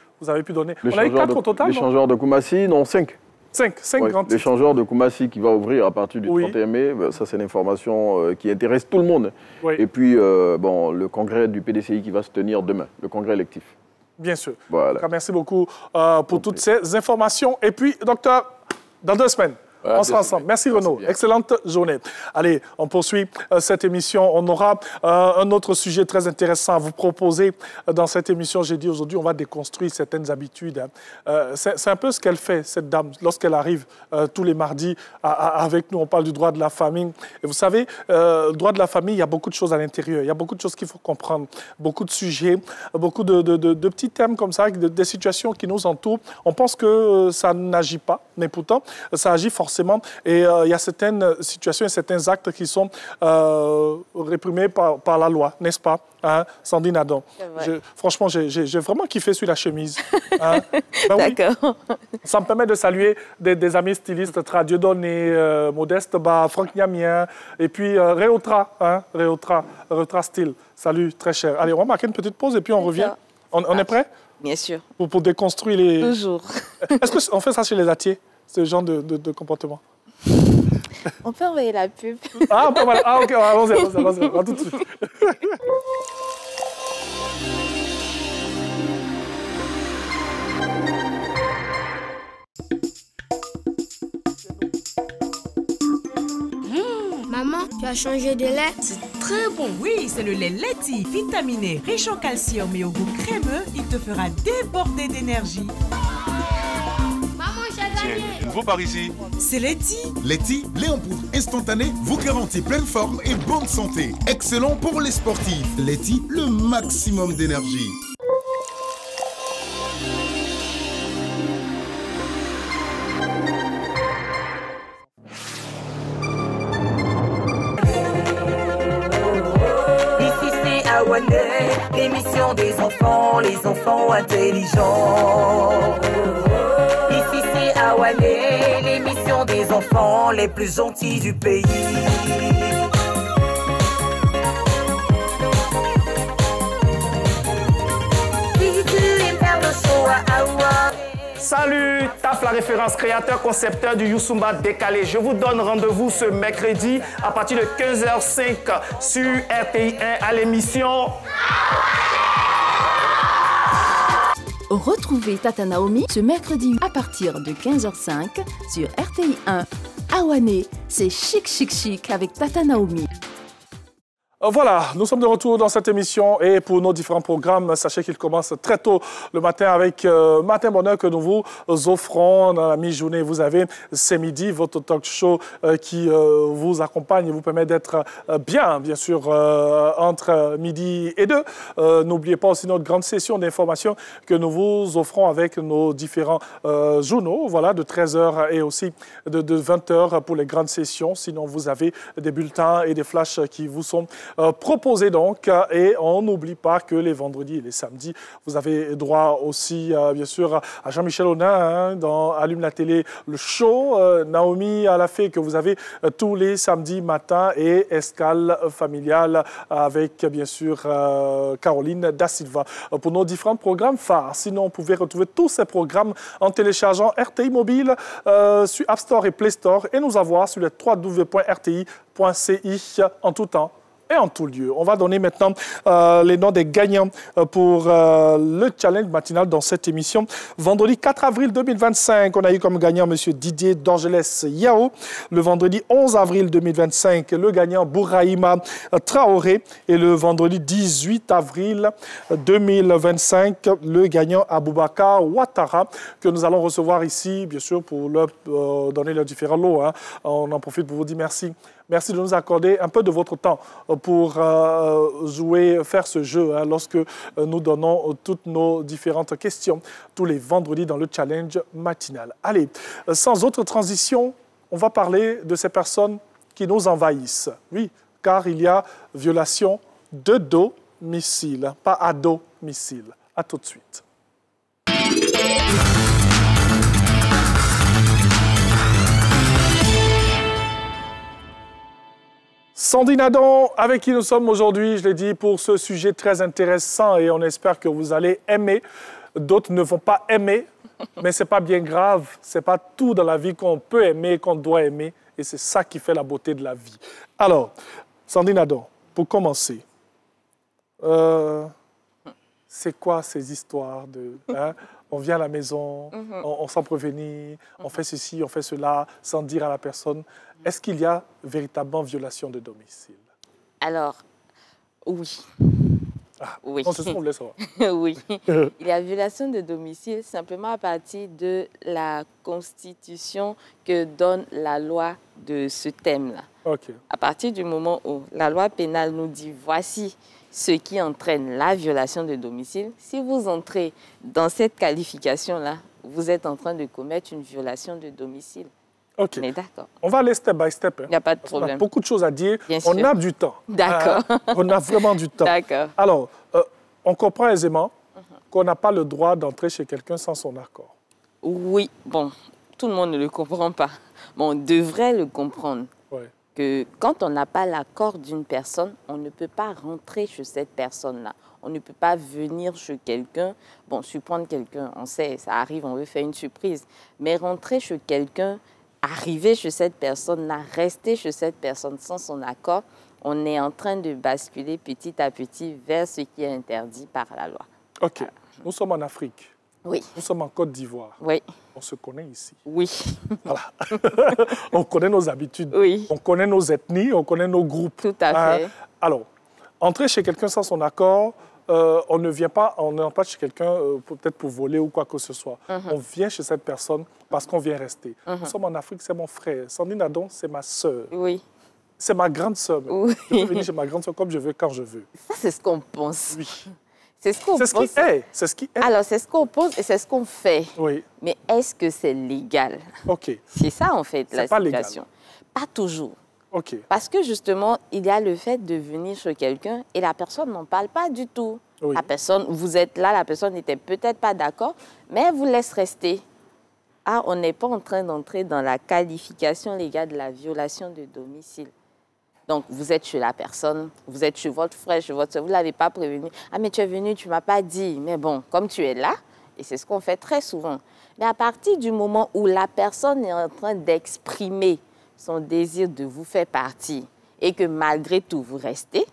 Speaker 1: pu donner. On a eu 4 au total,
Speaker 2: l'échangeur de Koumassi, non, 5.
Speaker 1: 5 grands titres.
Speaker 2: L'échangeur de Koumassi qui va ouvrir à partir du 31 mai, ça c'est l'information qui intéresse tout le monde. Et puis, bon, le congrès du PDCI qui va se tenir demain, le congrès électif.
Speaker 1: Bien sûr.
Speaker 2: Voilà.
Speaker 1: Merci beaucoup pour toutes ces informations. Et puis, docteur, dans 2 semaines, on sera ensemble. Merci Renaud. Excellente journée. Allez, on poursuit cette émission. On aura un autre sujet très intéressant à vous proposer dans cette émission. J'ai dit aujourd'hui, on va déconstruire certaines habitudes. C'est un peu ce qu'elle fait, cette dame, lorsqu'elle arrive tous les mardis avec nous. On parle du droit de la famille. Et vous savez, le droit de la famille, il y a beaucoup de choses à l'intérieur. Il y a beaucoup de choses qu'il faut comprendre. Beaucoup de sujets, beaucoup de petits thèmes comme ça, des situations qui nous entourent. On pense que ça n'agit pas, mais pourtant, ça agit forcément. Et il y a certaines situations et certains actes qui sont réprimés par la loi, n'est-ce pas, hein, Sandrine Adam? Franchement, j'ai vraiment kiffé sur la chemise. Hein. Ben
Speaker 4: D'accord.
Speaker 1: Oui. Ça me permet de saluer des amis stylistes, Dieudonné, Modeste Ba, Franck Niamien, et puis Réotra, hein, Réotra Style. Salut, très cher. Allez, on va marquer une petite pause et puis on revient. On est prêt?
Speaker 4: Bien sûr.
Speaker 1: Pour déconstruire les...
Speaker 4: Toujours.
Speaker 1: Est-ce qu'on fait ça chez les Atiers? Ce genre de comportement.
Speaker 4: On peut envoyer la pub.
Speaker 1: Ah, pas mal. Ah, ok, allons-y, à tout de suite.
Speaker 12: Maman, tu as changé de lait?
Speaker 13: C'est très bon. Oui, c'est le lait Leti, vitaminé, riche en calcium et au goût crémeux. Il te fera déborder d'énergie.
Speaker 12: Tiens,
Speaker 14: nouveau par ici.
Speaker 13: C'est Leti.
Speaker 14: Leti, lait en poudre instantané, vous garantit pleine forme et bonne santé. Excellent pour les sportifs. Leti, le maximum d'énergie.
Speaker 15: l'émission des enfants, les enfants intelligents. Ici c'est Awané, l'émission des enfants les plus gentils du pays.
Speaker 16: Salut, Taf la référence, créateur, concepteur du Youssoumba décalé. Je vous donne rendez-vous ce mercredi à partir de 15h05 sur RTI1 à l'émission.
Speaker 11: Retrouvez Tata Naomi ce mercredi à partir de 15h05 sur RTI1. Awané, c'est chic, chic, chic avec Tata Naomi.
Speaker 1: Voilà, nous sommes de retour dans cette émission et pour nos différents programmes, sachez qu'ils commencent très tôt le matin avec Matin Bonheur que nous vous offrons dans la mi-journée. Vous avez C'est Midi, votre talk show qui vous accompagne et vous permet d'être bien sûr, entre midi et 2. N'oubliez pas aussi notre grande session d'information que nous vous offrons avec nos différents journaux, voilà, de 13h et aussi de 20h pour les grandes sessions. Sinon, vous avez des bulletins et des flashs qui vous sont proposé donc, et on n'oublie pas que les vendredis et les samedis, vous avez droit aussi, bien sûr, à Jean-Michel Honin dans Allume la télé, le show, Naomi à la fée que vous avez tous les samedis matins et Escale familiale avec, bien sûr, Caroline Da Silva pour nos différents programmes phares. Sinon, vous pouvez retrouver tous ces programmes en téléchargeant RTI Mobile sur App Store et Play Store et nous avoir sur le www.rti.ci en tout temps et en tout lieu. On va donner maintenant les noms des gagnants pour le challenge matinal dans cette émission. Vendredi 4 avril 2025, on a eu comme gagnant M. Didier d'Angeles Yao. Le vendredi 11 avril 2025, le gagnant Bouraïma Traoré. Et le vendredi 18 avril 2025, le gagnant Aboubakar Ouattara, que nous allons recevoir ici, bien sûr, pour leur donner leurs différents lots. Hein. On en profite pour vous dire merci. Merci de nous accorder un peu de votre temps pour faire ce jeu hein, lorsque nous donnons toutes nos différentes questions tous les vendredis dans le challenge matinal. Allez, sans autre transition, on va parler de ces personnes qui nous envahissent. Oui, car il y a violation de domicile, pas à domicile. À tout de suite. Sandrine Adam, avec qui nous sommes aujourd'hui, je l'ai dit, pour ce sujet très intéressant et on espère que vous allez aimer. D'autres ne vont pas aimer, mais ce n'est pas bien grave. Ce n'est pas tout dans la vie qu'on peut aimer, qu'on doit aimer. Et c'est ça qui fait la beauté de la vie. Alors, Sandrine Adam, pour commencer, c'est quoi ces histoires de... Hein, on vient à la maison, on s'en prévenir, on fait ceci, on fait cela, sans dire à la personne. Est-ce qu'il y a véritablement violation de domicile?
Speaker 4: Alors, oui.
Speaker 1: Ah,
Speaker 4: oui.
Speaker 1: Non, c'est ce qu'on voulait savoir.
Speaker 4: Oui. Il y a violation de domicile simplement à partir de la constitution que donne la loi de ce thème-là.
Speaker 1: Okay.
Speaker 4: À partir du moment où la loi pénale nous dit voici ce qui entraîne la violation de domicile, si vous entrez dans cette qualification-là, vous êtes en train de commettre une violation de domicile.
Speaker 1: OK.
Speaker 4: On est d'accord.
Speaker 1: On va aller step by step.
Speaker 4: Il n'y a pas de problème.
Speaker 1: On a beaucoup de choses à dire.
Speaker 4: Bien
Speaker 1: on
Speaker 4: sûr.
Speaker 1: a du temps.
Speaker 4: D'accord.
Speaker 1: On a vraiment du temps.
Speaker 4: D'accord.
Speaker 1: Alors, on comprend aisément qu'on n'a pas le droit d'entrer chez quelqu'un sans son accord.
Speaker 4: Oui. Bon, tout le monde ne le comprend pas. Mais on devrait le comprendre.
Speaker 1: Ouais.
Speaker 4: Que quand on n'a pas l'accord d'une personne, on ne peut pas rentrer chez cette personne-là. On ne peut pas venir chez quelqu'un. Bon, surprendre quelqu'un, on sait, ça arrive, on veut faire une surprise. Mais rentrer chez quelqu'un, arriver chez cette personne-là, rester chez cette personne sans son accord, on est en train de basculer petit à petit vers ce qui est interdit par la loi.
Speaker 1: OK. Nous sommes en Afrique.
Speaker 4: Oui.
Speaker 1: Nous sommes en Côte d'Ivoire.
Speaker 4: Oui.
Speaker 1: On se connaît ici.
Speaker 4: Oui.
Speaker 1: Voilà. On connaît nos habitudes.
Speaker 4: Oui.
Speaker 1: On connaît nos ethnies, on connaît nos groupes.
Speaker 4: Tout à fait.
Speaker 1: Alors, entrer chez quelqu'un sans son accord, on ne vient pas, on n'entre pas chez quelqu'un peut-être pour voler ou quoi que ce soit. On vient chez cette personne parce qu'on vient rester. Nous sommes en Afrique, c'est mon frère. Sandrine Adon, c'est ma sœur.
Speaker 4: Oui.
Speaker 1: C'est ma grande sœur.
Speaker 4: Oui.
Speaker 1: Je peux venir chez ma grande sœur comme je veux, quand je veux.
Speaker 4: Ça, c'est ce qu'on pense.
Speaker 1: Oui.
Speaker 4: C'est ce qu'on pense.
Speaker 1: C'est ce qui est.
Speaker 4: Alors, c'est ce qu'on pense et c'est ce qu'on fait.
Speaker 1: Oui.
Speaker 4: Mais est-ce que c'est légal?
Speaker 1: OK.
Speaker 4: C'est ça, en fait, la
Speaker 1: pas
Speaker 4: situation.
Speaker 1: Légal.
Speaker 4: Pas toujours.
Speaker 1: OK.
Speaker 4: Parce que, justement, il y a le fait de venir chez quelqu'un et la personne n'en parle pas du tout. Oui. La personne, vous êtes là, la personne n'était peut-être pas d'accord, mais elle vous laisse rester. Ah, on n'est pas en train d'entrer dans la qualification légale de la violation de domicile. Donc, vous êtes chez la personne, vous êtes chez votre frère, chez votre soeur, vous ne l'avez pas prévenu. Ah, mais tu es venu, tu ne m'as pas dit. Mais bon, comme tu es là, et c'est ce qu'on fait très souvent. Mais à partir du moment où la personne est en train d'exprimer son désir de vous faire partie et que malgré tout, vous restez,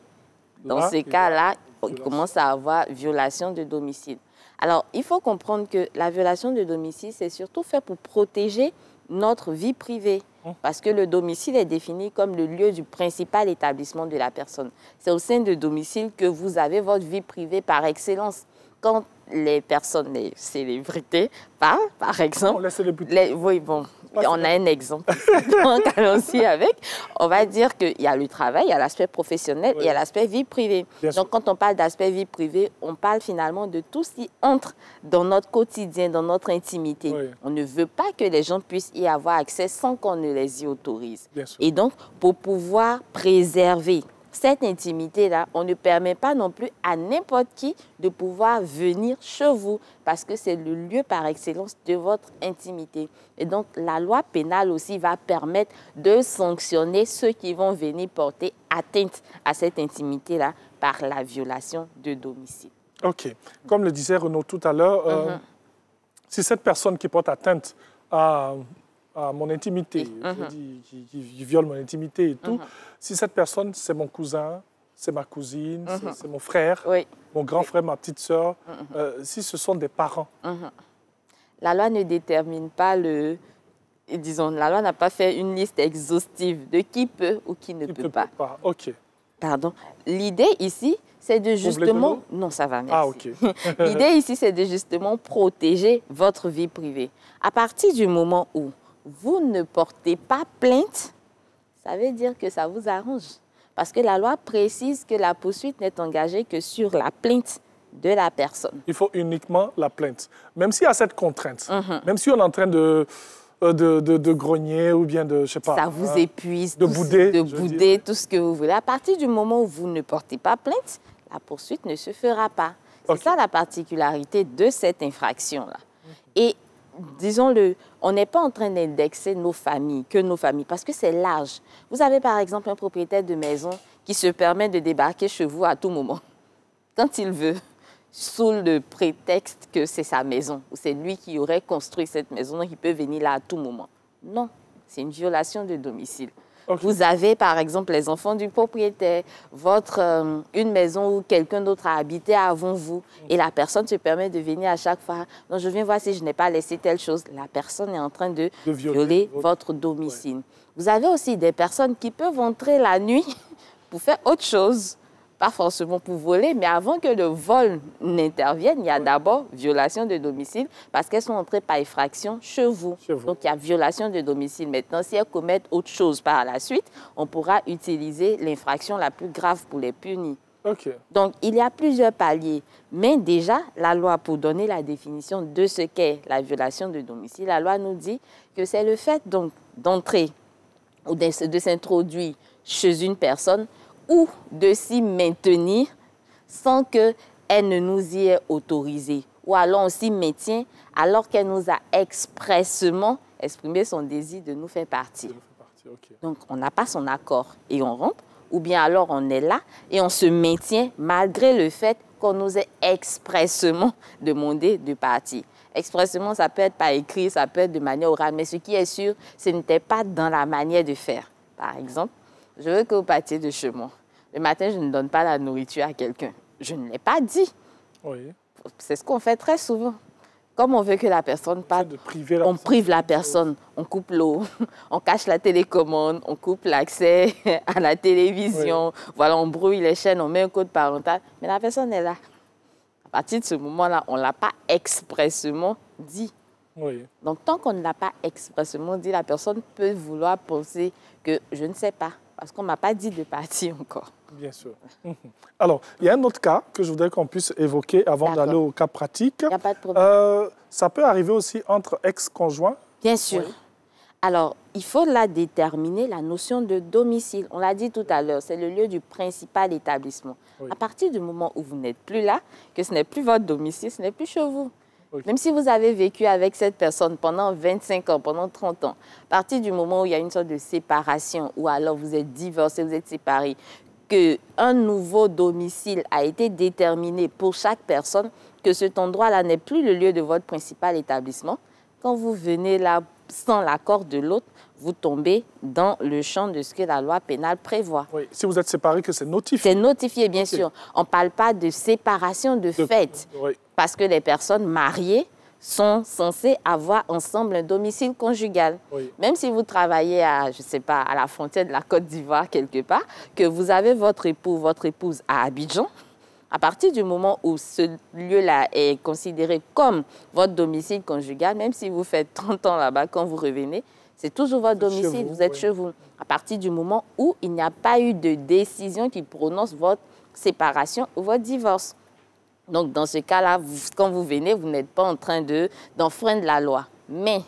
Speaker 4: dans ces cas-là, il commence à avoir violation de domicile. Alors, il faut comprendre que la violation de domicile, c'est surtout fait pour protéger notre vie privée. Parce que le domicile est défini comme le lieu du principal établissement de la personne. C'est au sein du domicile que vous avez votre vie privée par excellence. Quand les personnes, les célébrités parlent, par exemple... oui, bon, on a un exemple. Donc, allons-y avec. On va dire qu'il y a le travail, il y a l'aspect professionnel, et il y a l'aspect vie privée. Donc, quand on parle d'aspect vie privée, on parle finalement de tout ce qui entre dans notre quotidien, dans notre intimité. Oui. On ne veut pas que les gens puissent y avoir accès sans qu'on ne les y autorise. Et donc, pour pouvoir préserver cette intimité-là, on ne permet pas non plus à n'importe qui de pouvoir venir chez vous parce que c'est le lieu par excellence de votre intimité. Et donc, la loi pénale aussi va permettre de sanctionner ceux qui vont venir porter atteinte à cette intimité-là par la violation de domicile. OK.
Speaker 1: Comme le disait Renaud tout à l'heure, si cette personne qui porte atteinte à mon intimité, qui viole mon intimité et tout, si cette personne, c'est mon cousin, c'est ma cousine, c'est mon frère, mon grand frère, ma petite sœur, si ce sont des parents.
Speaker 4: La loi ne détermine pas disons, la loi n'a pas fait une liste exhaustive de qui peut ou qui ne peut pas.
Speaker 1: OK.
Speaker 4: Pardon. L'idée ici, c'est de justement... Non, ça va, merci.
Speaker 1: Ah, OK.
Speaker 4: L'idée ici, c'est de justement protéger votre vie privée. À partir du moment où vous ne portez pas plainte, ça veut dire que ça vous arrange. Parce que la loi précise que la poursuite n'est engagée que sur la plainte de la personne.
Speaker 1: Il faut uniquement la plainte. Même s'il y a cette contrainte, même si on est en train de grogner ou bien de, je sais pas...
Speaker 4: Ça vous épuise,
Speaker 1: de bouder,
Speaker 4: tout ce que vous voulez. À partir du moment où vous ne portez pas plainte, la poursuite ne se fera pas. C'est ça la particularité de cette infraction-là. Et disons-le, on n'est pas en train d'indexer nos familles, parce que c'est large. Vous avez par exemple un propriétaire de maison qui se permet de débarquer chez vous à tout moment, quand il veut, sous le prétexte que c'est sa maison, ou c'est lui qui aurait construit cette maison, donc il peut venir là à tout moment. Non, c'est une violation de domicile. Vous avez, par exemple, les enfants du propriétaire, une maison où quelqu'un d'autre a habité avant vous, et la personne se permet de venir à chaque fois. Donc, je viens voir si je n'ai pas laissé telle chose. La personne est en train de violer votre domicile. Vous avez aussi des personnes qui peuvent entrer la nuit pour faire autre chose. Pas forcément pour voler, mais avant que le vol n'intervienne, il y a d'abord violation de domicile parce qu'elles sont entrées par effraction chez vous. Donc, il y a violation de domicile. Maintenant, si elles commettent autre chose par la suite, on pourra utiliser l'infraction la plus grave pour les punir. Donc, il y a plusieurs paliers. Mais déjà, la loi, pour donner la définition de ce qu'est la violation de domicile, la loi nous dit que c'est le fait donc d'entrer ou de s'introduire chez une personne ou de s'y maintenir sans qu'elle ne nous y ait autorisé. Ou alors on s'y maintient alors qu'elle nous a expressément exprimé son désir de nous faire partir. Donc on n'a pas son accord et on rentre, ou bien alors on est là et on se maintient malgré le fait qu'on nous ait expressément demandé de partir. Expressément, ça peut être par écrit, ça peut être de manière orale, mais ce qui est sûr, ce n'était pas dans la manière de faire. Par exemple, je veux que vous partiez de chez moi. Le matin, je ne donne pas la nourriture à quelqu'un. Je ne l'ai pas dit. C'est ce qu'on fait très souvent. Comme on veut que la personne parte, on prive la personne. On coupe l'eau, on cache la télécommande, on coupe l'accès à la télévision. Voilà, on brouille les chaînes, on met un code parental. Mais la personne est là. À partir de ce moment-là, on ne l'a pas expressément dit. Donc, tant qu'on ne l'a pas expressément dit, la personne peut vouloir penser que je ne sais pas, parce qu'on ne m'a pas dit de partir encore.
Speaker 1: Bien sûr. Alors, il y a un autre cas que je voudrais qu'on puisse évoquer avant d'aller au cas pratique.
Speaker 4: Il n'y a pas de problème.
Speaker 1: Ça peut arriver aussi entre ex-conjoints?
Speaker 4: Bien sûr. Alors, il faut là déterminer la notion de domicile. On l'a dit tout à l'heure, c'est le lieu du principal établissement. Oui. À partir du moment où vous n'êtes plus là, que ce n'est plus votre domicile, ce n'est plus chez vous. Okay. Même si vous avez vécu avec cette personne pendant 25 ans, pendant 30 ans, à partir du moment où il y a une sorte de séparation, ou alors vous êtes divorcé, vous êtes séparés, qu'un nouveau domicile a été déterminé pour chaque personne, que cet endroit-là n'est plus le lieu de votre principal établissement, quand vous venez là sans l'accord de l'autre, vous tombez dans le champ de ce que la loi pénale prévoit.
Speaker 1: Oui, si vous êtes séparés, que c'est notifié.
Speaker 4: C'est notifié, bien sûr. On ne parle pas de séparation de fait, parce que les personnes mariées sont censées avoir ensemble un domicile conjugal. Oui. Même si vous travaillez à, je sais pas, à la frontière de la Côte d'Ivoire quelque part, que vous avez votre époux, votre épouse à Abidjan, à partir du moment où ce lieu-là est considéré comme votre domicile conjugal, même si vous faites 30 ans là-bas, quand vous revenez, c'est toujours votre domicile, vous êtes chez vous. À partir du moment où il n'y a pas eu de décision qui prononce votre séparation ou votre divorce. Donc, dans ce cas-là, quand vous venez, vous n'êtes pas en train d'enfreindre la loi. Mais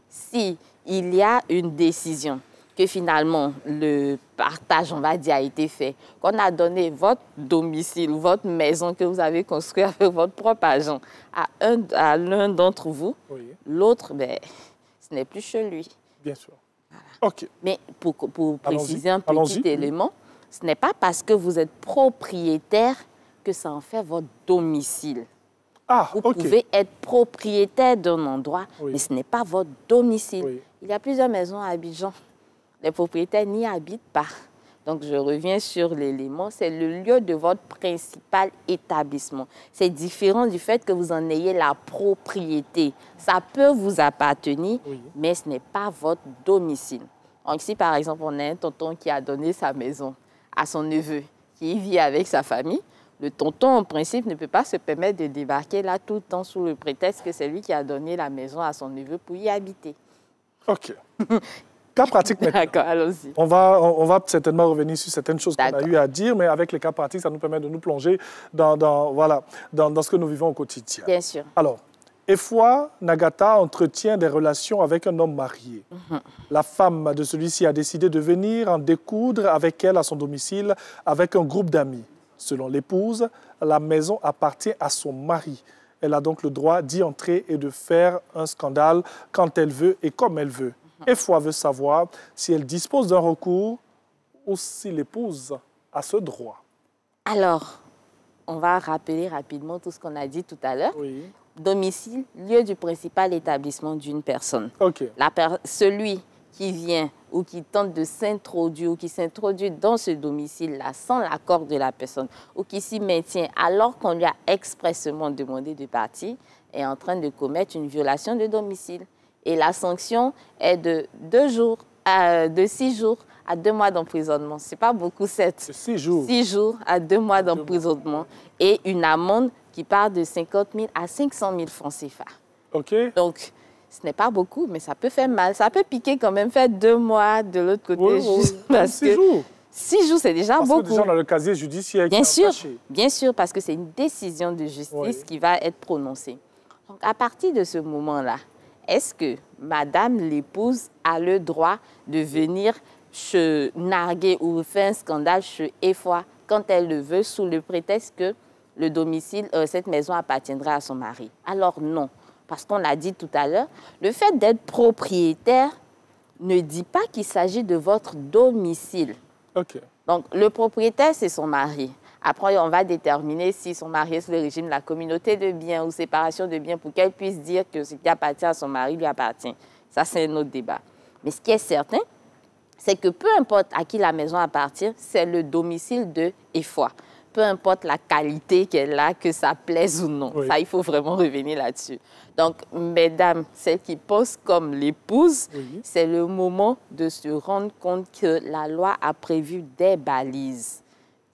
Speaker 4: si il y a une décision que finalement le partage, on va dire, a été fait, qu'on a donné votre domicile ou votre maison que vous avez construite avec votre propre argent à l'un d'entre vous, l'autre, ben, ce n'est plus chez lui.
Speaker 1: Bien sûr. Voilà. OK.
Speaker 4: Mais pour préciser un petit élément, ce n'est pas parce que vous êtes propriétaire que ça en fait votre domicile. Vous pouvez être propriétaire d'un endroit, mais ce n'est pas votre domicile. Il y a plusieurs maisons à Abidjan. Les propriétaires n'y habitent pas. Donc, je reviens sur l'élément. C'est le lieu de votre principal établissement. C'est différent du fait que vous en ayez la propriété. Ça peut vous appartenir, mais ce n'est pas votre domicile. Donc, si, par exemple, on a un tonton qui a donné sa maison à son neveu, qui vit avec sa famille, le tonton, en principe, ne peut pas se permettre de débarquer là tout le temps sous le prétexte que c'est lui qui a donné la maison à son neveu pour y habiter.
Speaker 1: OK. Cas pratique maintenant.
Speaker 4: D'accord, allons-y.
Speaker 1: On va certainement revenir sur certaines choses qu'on a eu à dire, mais avec les cas pratiques, ça nous permet de nous plonger dans ce que nous vivons au quotidien.
Speaker 4: Bien sûr.
Speaker 1: Alors, Efwa Nagata entretient des relations avec un homme marié. La femme de celui-ci a décidé de venir en découdre avec elle à son domicile avec un groupe d'amis. Selon l'épouse, la maison appartient à son mari. Elle a donc le droit d'y entrer et de faire un scandale quand elle veut et comme elle veut. Efwa veut savoir si elle dispose d'un recours ou si l'épouse a ce droit.
Speaker 4: Alors, on va rappeler rapidement tout ce qu'on a dit tout à l'heure. Domicile, lieu du principal établissement d'une personne. Celui qui vient ou qui tente de s'introduire ou qui s'introduit dans ce domicile-là sans l'accord de la personne ou qui s'y maintient alors qu'on lui a expressément demandé de partir est en train de commettre une violation de domicile. Et la sanction est de 6 jours à 2 mois d'emprisonnement. Ce n'est pas beaucoup,
Speaker 1: 6 jours.
Speaker 4: 6 jours à 2 mois d'emprisonnement et une amende qui part de 50 000 à 500 000 francs CFA. Donc, ce n'est pas beaucoup, mais ça peut faire mal. Ça peut piquer quand même, faire 2 mois de l'autre côté. Juste parce
Speaker 1: 6 jours.
Speaker 4: 6 jours, c'est déjà beaucoup.
Speaker 1: Parce que déjà dans le casier judiciaire.
Speaker 4: Bien sûr, parce que c'est une décision de justice qui va être prononcée. Donc, à partir de ce moment-là, est-ce que madame l'épouse a le droit de venir se narguer ou faire un scandale chez Efwa quand elle le veut sous le prétexte que le domicile, cette maison appartiendra à son mari? Alors non, parce qu'on l'a dit tout à l'heure, le fait d'être propriétaire ne dit pas qu'il s'agit de votre domicile. Donc le propriétaire, c'est son mari. Après, on va déterminer si son mari est sous le régime de la communauté de biens ou séparation de biens pour qu'elle puisse dire que ce qui appartient à son mari lui appartient. Ça, c'est un autre débat. Mais ce qui est certain, c'est que peu importe à qui la maison appartient, c'est le domicile de Efwa. Peu importe la qualité qu'elle a, que ça plaise ou non. Ça, il faut vraiment revenir là-dessus. Donc, mesdames, celles qui posent comme l'épouse, c'est le moment de se rendre compte que la loi a prévu des balises.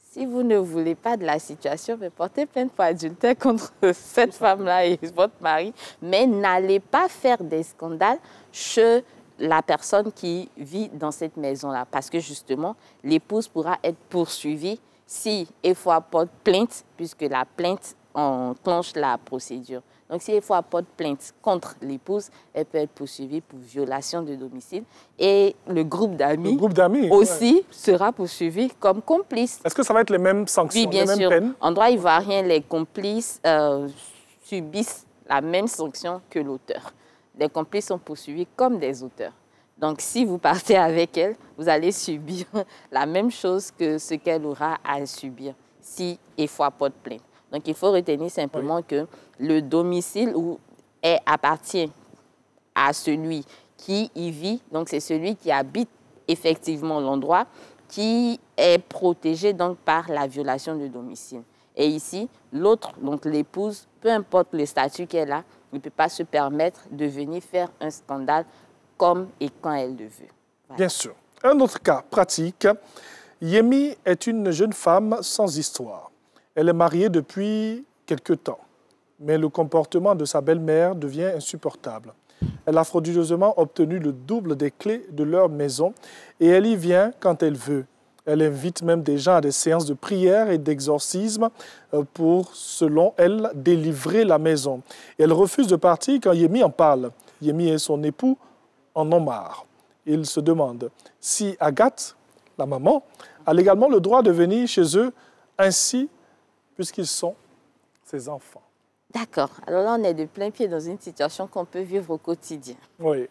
Speaker 4: Si vous ne voulez pas de la situation, mais portez plainte pour adultère contre cette femme-là et votre mari, mais n'allez pas faire des scandales chez la personne qui vit dans cette maison-là, parce que justement, l'épouse pourra être poursuivie si Efwa porte plainte, puisque la plainte enclenche la procédure. Donc, si les fois porte plainte contre l'épouse, elle peut être poursuivie pour violation de domicile. Et le groupe d'amis aussi sera poursuivi comme complice.
Speaker 1: Est-ce que ça va être les mêmes sanctions,
Speaker 4: oui, bien
Speaker 1: les mêmes
Speaker 4: sûr.
Speaker 1: peines?
Speaker 4: En droit ivoirien, les complices subissent la même sanction que l'auteur. Les complices sont poursuivis comme des auteurs. Donc, si vous partez avec elle, vous allez subir la même chose que ce qu'elle aura à subir si et fois porte plainte. Donc, il faut retenir simplement que le domicile appartient à celui qui y vit. Donc, c'est celui qui habite effectivement l'endroit qui est protégé donc par la violation de domicile. Et ici, l'autre, donc l'épouse, peu importe le statut qu'elle a, ne peut pas se permettre de venir faire un scandale comme et quand elle le veut. Voilà.
Speaker 1: Bien sûr. Un autre cas pratique. Yemi est une jeune femme sans histoire. Elle est mariée depuis quelque temps. Mais le comportement de sa belle-mère devient insupportable. Elle a frauduleusement obtenu le double des clés de leur maison et elle y vient quand elle veut. Elle invite même des gens à des séances de prière et d'exorcisme pour, selon elle, délivrer la maison. Et elle refuse de partir quand Yemi en parle. Yemi et son époux en ont marre. Ils se demandent si Agathe, la maman, a légalement le droit de venir chez eux ainsi, puisqu'ils sont ses enfants.
Speaker 4: D'accord. Alors là, on est de plein pied dans une situation qu'on peut vivre au quotidien.
Speaker 1: Oui.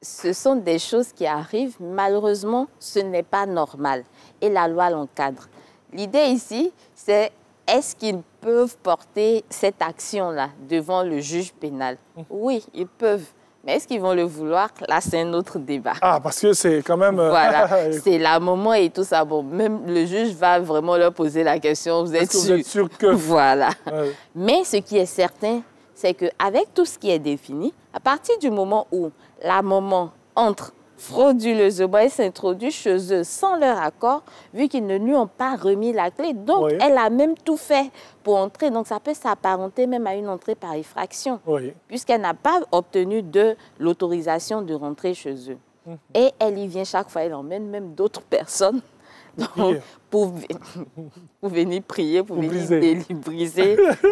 Speaker 4: Ce sont des choses qui arrivent. Malheureusement, ce n'est pas normal. Et la loi l'encadre. L'idée ici, c'est est-ce qu'ils peuvent porter cette action-là devant le juge pénal? Oui, ils peuvent. Mais est-ce qu'ils vont le vouloir? Là, c'est un autre débat.
Speaker 1: Ah, parce que c'est quand même...
Speaker 4: Voilà, c'est la maman et tout ça. Bon, même le juge va vraiment leur poser la question. Vous êtes sûr
Speaker 1: que...
Speaker 4: Voilà.
Speaker 1: Ouais.
Speaker 4: Mais ce qui est certain, c'est qu'avec tout ce qui est défini, à partir du moment où la maman entre frauduleusement et s'introduit chez eux sans leur accord, vu qu'ils ne lui ont pas remis la clé. Donc, elle a même tout fait pour entrer. Donc, ça peut s'apparenter même à une entrée par effraction, puisqu'elle n'a pas obtenu de l'autorisation de rentrer chez eux. Et elle y vient chaque fois. Elle emmène même d'autres personnes donc, pour venir prier, pour venir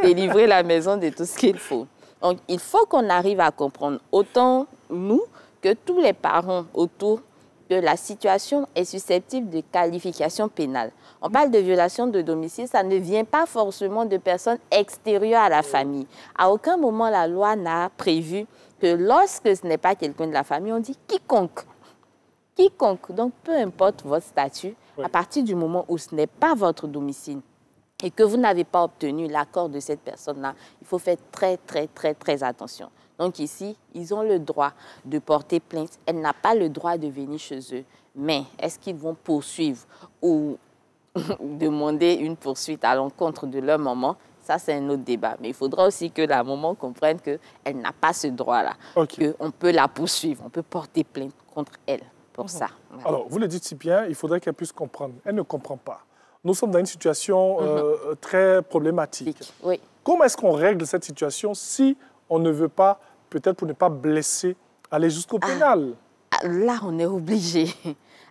Speaker 4: délivrer la maison de tout ce qu'il faut. Donc, il faut qu'on arrive à comprendre, autant nous que tous les parents autour, que la situation est susceptible de qualification pénale. On parle de violation de domicile, ça ne vient pas forcément de personnes extérieures à la famille. À aucun moment, la loi n'a prévu que lorsque ce n'est pas quelqu'un de la famille, on dit quiconque. Quiconque. Donc, peu importe votre statut, à partir du moment où ce n'est pas votre domicile et que vous n'avez pas obtenu l'accord de cette personne-là, il faut faire très, très, très, très attention. Donc ici, ils ont le droit de porter plainte. Elle n'a pas le droit de venir chez eux. Mais est-ce qu'ils vont poursuivre ou demander une poursuite à l'encontre de leur maman? Ça, c'est un autre débat. Mais il faudra aussi que la maman comprenne qu'elle n'a pas ce droit-là. Qu'on peut la poursuivre, on peut porter plainte contre elle pour ça. Voilà.
Speaker 1: Alors, vous le dites si bien, il faudrait qu'elle puisse comprendre. Elle ne comprend pas. Nous sommes dans une situation très problématique.
Speaker 4: Oui.
Speaker 1: Comment est-ce qu'on règle cette situation si on ne veut pas, peut-être pour ne pas blesser, aller jusqu'au pénal?
Speaker 4: Là, on est obligé.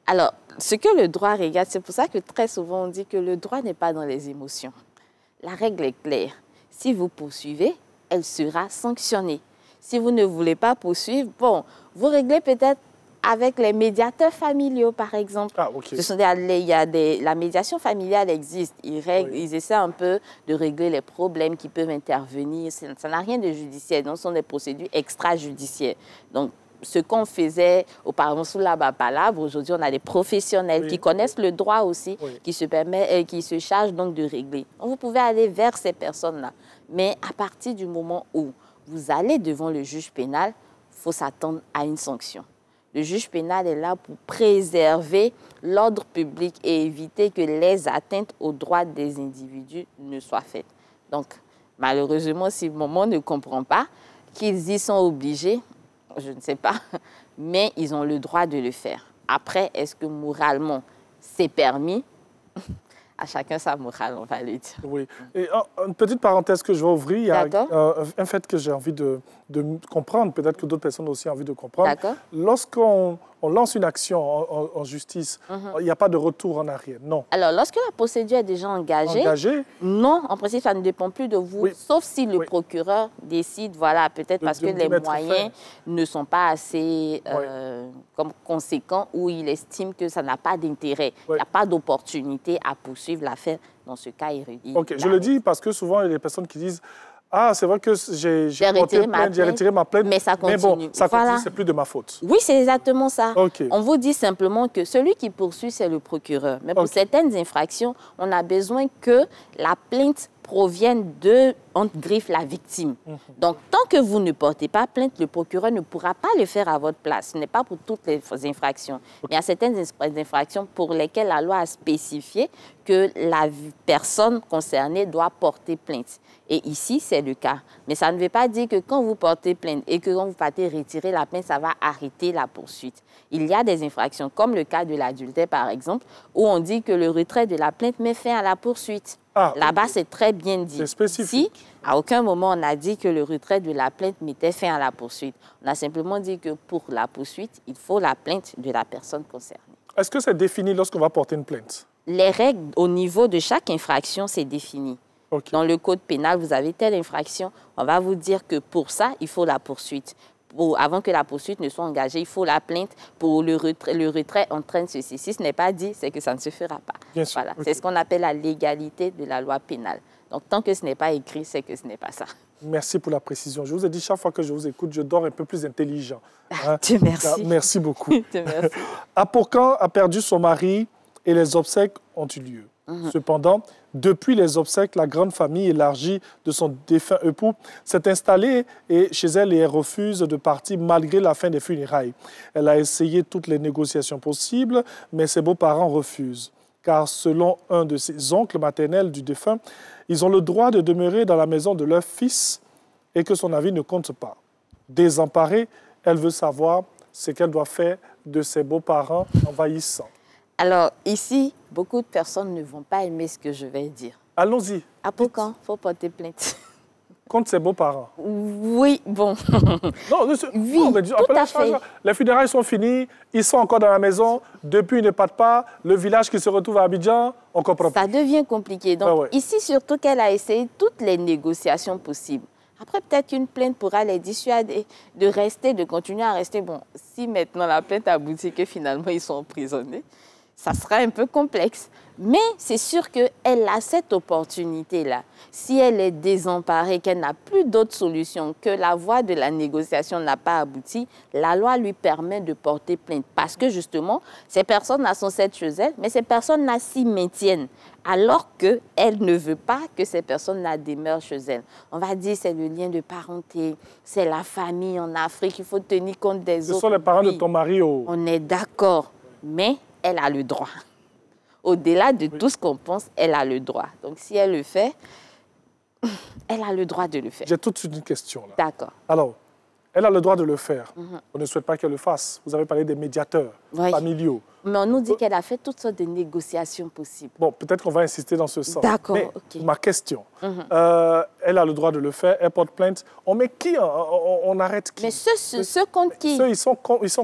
Speaker 4: Alors, ce que le droit regarde, c'est pour ça que très souvent on dit que le droit n'est pas dans les émotions. La règle est claire. Si vous poursuivez, elle sera sanctionnée. Si vous ne voulez pas poursuivre, bon, vous réglez peut-être avec les médiateurs familiaux, par exemple.
Speaker 1: Ah, ok.
Speaker 4: La médiation familiale existe. Ils essaient un peu de régler les problèmes qui peuvent intervenir. Ça n'a rien de judiciaire. Donc, ce sont des procédures extrajudiciaires. Donc, ce qu'on faisait auparavant sous la palabre, aujourd'hui, on a des professionnels qui connaissent le droit aussi, qui se chargent donc de régler. Donc, vous pouvez aller vers ces personnes-là. Mais à partir du moment où vous allez devant le juge pénal, il faut s'attendre à une sanction. Le juge pénal est là pour préserver l'ordre public et éviter que les atteintes aux droits des individus ne soient faites. Donc, malheureusement, si le maman ne comprend pas qu'ils y sont obligés, je ne sais pas, mais ils ont le droit de le faire. Après, est-ce que moralement, c'est permis? À chacun sa morale, on va le dire.
Speaker 1: Oui. Et une petite parenthèse que je vais ouvrir, il y a un fait que j'ai envie de comprendre, peut-être que d'autres personnes aussi ont envie de comprendre. Lorsqu'on on lance une action en justice, il n'y a pas de retour en arrière, non.
Speaker 4: Alors, lorsque la procédure est déjà engagée, non, en principe, ça ne dépend plus de vous, sauf si le procureur décide, voilà, peut-être parce que les moyens ne sont pas assez conséquents ou il estime que ça n'a pas d'intérêt, il n'y a pas d'opportunité à poursuivre l'affaire dans ce cas érudit.
Speaker 1: Ok, je le dis parce que souvent, il y a des personnes qui disent « Ah, c'est vrai que j'ai retiré ma plainte,
Speaker 4: mais ça continue.
Speaker 1: Mais bon, ça continue, c'est plus de ma faute. »
Speaker 4: Oui, c'est exactement ça. On vous dit simplement que celui qui poursuit, c'est le procureur. Mais pour certaines infractions, on a besoin que la plainte provienne de, entre griffes, la victime. Donc, tant que vous ne portez pas plainte, le procureur ne pourra pas le faire à votre place. Ce n'est pas pour toutes les infractions. Il y a certaines infractions pour lesquelles la loi a spécifié que la personne concernée doit porter plainte. Et ici, c'est le cas. Mais ça ne veut pas dire que quand vous portez plainte et que quand vous partez retirer la plainte, ça va arrêter la poursuite. Il y a des infractions, comme le cas de l'adultère, par exemple, où on dit que le retrait de la plainte met fin à la poursuite. Là-bas, c'est très bien dit.
Speaker 1: C'est spécifique.
Speaker 4: Ici, à aucun moment, on a dit que le retrait de la plainte mettait fin à la poursuite. On a simplement dit que pour la poursuite, il faut la plainte de la personne concernée.
Speaker 1: Est-ce que c'est défini lorsqu'on va porter une plainte?
Speaker 4: Les règles au niveau de chaque infraction, c'est défini. Dans le code pénal, vous avez telle infraction, on va vous dire que pour ça, il faut la poursuite. Avant que la poursuite ne soit engagée, il faut la plainte. Pour le retrait entraîne ceci. Si ce n'est pas dit, c'est que ça ne se fera pas.
Speaker 1: Bien sûr.
Speaker 4: Voilà. C'est ce qu'on appelle la légalité de la loi pénale. Donc, tant que ce n'est pas écrit, c'est que ce n'est pas ça.
Speaker 1: Merci pour la précision. Je vous ai dit, chaque fois que je vous écoute, je dors un peu plus intelligent.
Speaker 4: Dieu merci.
Speaker 1: Merci beaucoup.
Speaker 4: Dieu merci.
Speaker 1: Apocan a perdu son mari et les obsèques ont eu lieu. Cependant, depuis les obsèques, la grande famille élargie de son défunt époux s'est installée chez elle et elle refuse de partir malgré la fin des funérailles. Elle a essayé toutes les négociations possibles, mais ses beaux-parents refusent. Car selon un de ses oncles maternels du défunt, ils ont le droit de demeurer dans la maison de leur fils et que son avis ne compte pas. Désemparée, elle veut savoir ce qu'elle doit faire de ses beaux-parents envahissants.
Speaker 4: Alors, ici, beaucoup de personnes ne vont pas aimer ce que je vais dire.
Speaker 1: Allons-y.
Speaker 4: Apocan, il faut porter plainte.
Speaker 1: Contre ses beaux-parents?
Speaker 4: Oui, bon.
Speaker 1: Non,
Speaker 4: oui,
Speaker 1: non, mais
Speaker 4: tout à fait.
Speaker 1: Les funérailles sont finies, ils sont encore dans la maison, depuis ils ne partent pas, le village qui se retrouve à Abidjan, on comprend pas.
Speaker 4: Ça devient compliqué. Donc, ici, surtout qu'elle a essayé toutes les négociations possibles. Après, peut-être qu'une plainte pourra les dissuader de rester, de continuer à rester. Bon, si maintenant la plainte aboutit que finalement ils sont emprisonnés, ça sera un peu complexe. Mais c'est sûr qu'elle a cette opportunité-là. Si elle est désemparée, qu'elle n'a plus d'autre solution, que la voie de la négociation n'a pas abouti, la loi lui permet de porter plainte. Parce que justement, ces personnes-là sont chez elle, mais ces personnes-là s'y maintiennent. Alors qu'elle ne veut pas que ces personnes-là demeurent chez elle. On va dire que c'est le lien de parenté, c'est la famille en Afrique, il faut tenir compte des autres.
Speaker 1: Ce sont les parents de ton mari.
Speaker 4: On est d'accord, mais elle a le droit. Au-delà de tout ce qu'on pense, elle a le droit. Donc, si elle le fait, elle a le droit de le faire.
Speaker 1: J'ai toute une question là.
Speaker 4: D'accord.
Speaker 1: Alors, elle a le droit de le faire. On ne souhaite pas qu'elle le fasse. Vous avez parlé des médiateurs familiaux.
Speaker 4: Mais on nous dit qu'elle a fait toutes sortes de négociations possibles.
Speaker 1: Bon, peut-être qu'on va insister dans ce sens.
Speaker 4: D'accord,
Speaker 1: ok. Ma question, elle a le droit de le faire, elle porte plainte. On met qui? On arrête qui?
Speaker 4: Mais ceux contre qui?
Speaker 1: Ceux, ils sont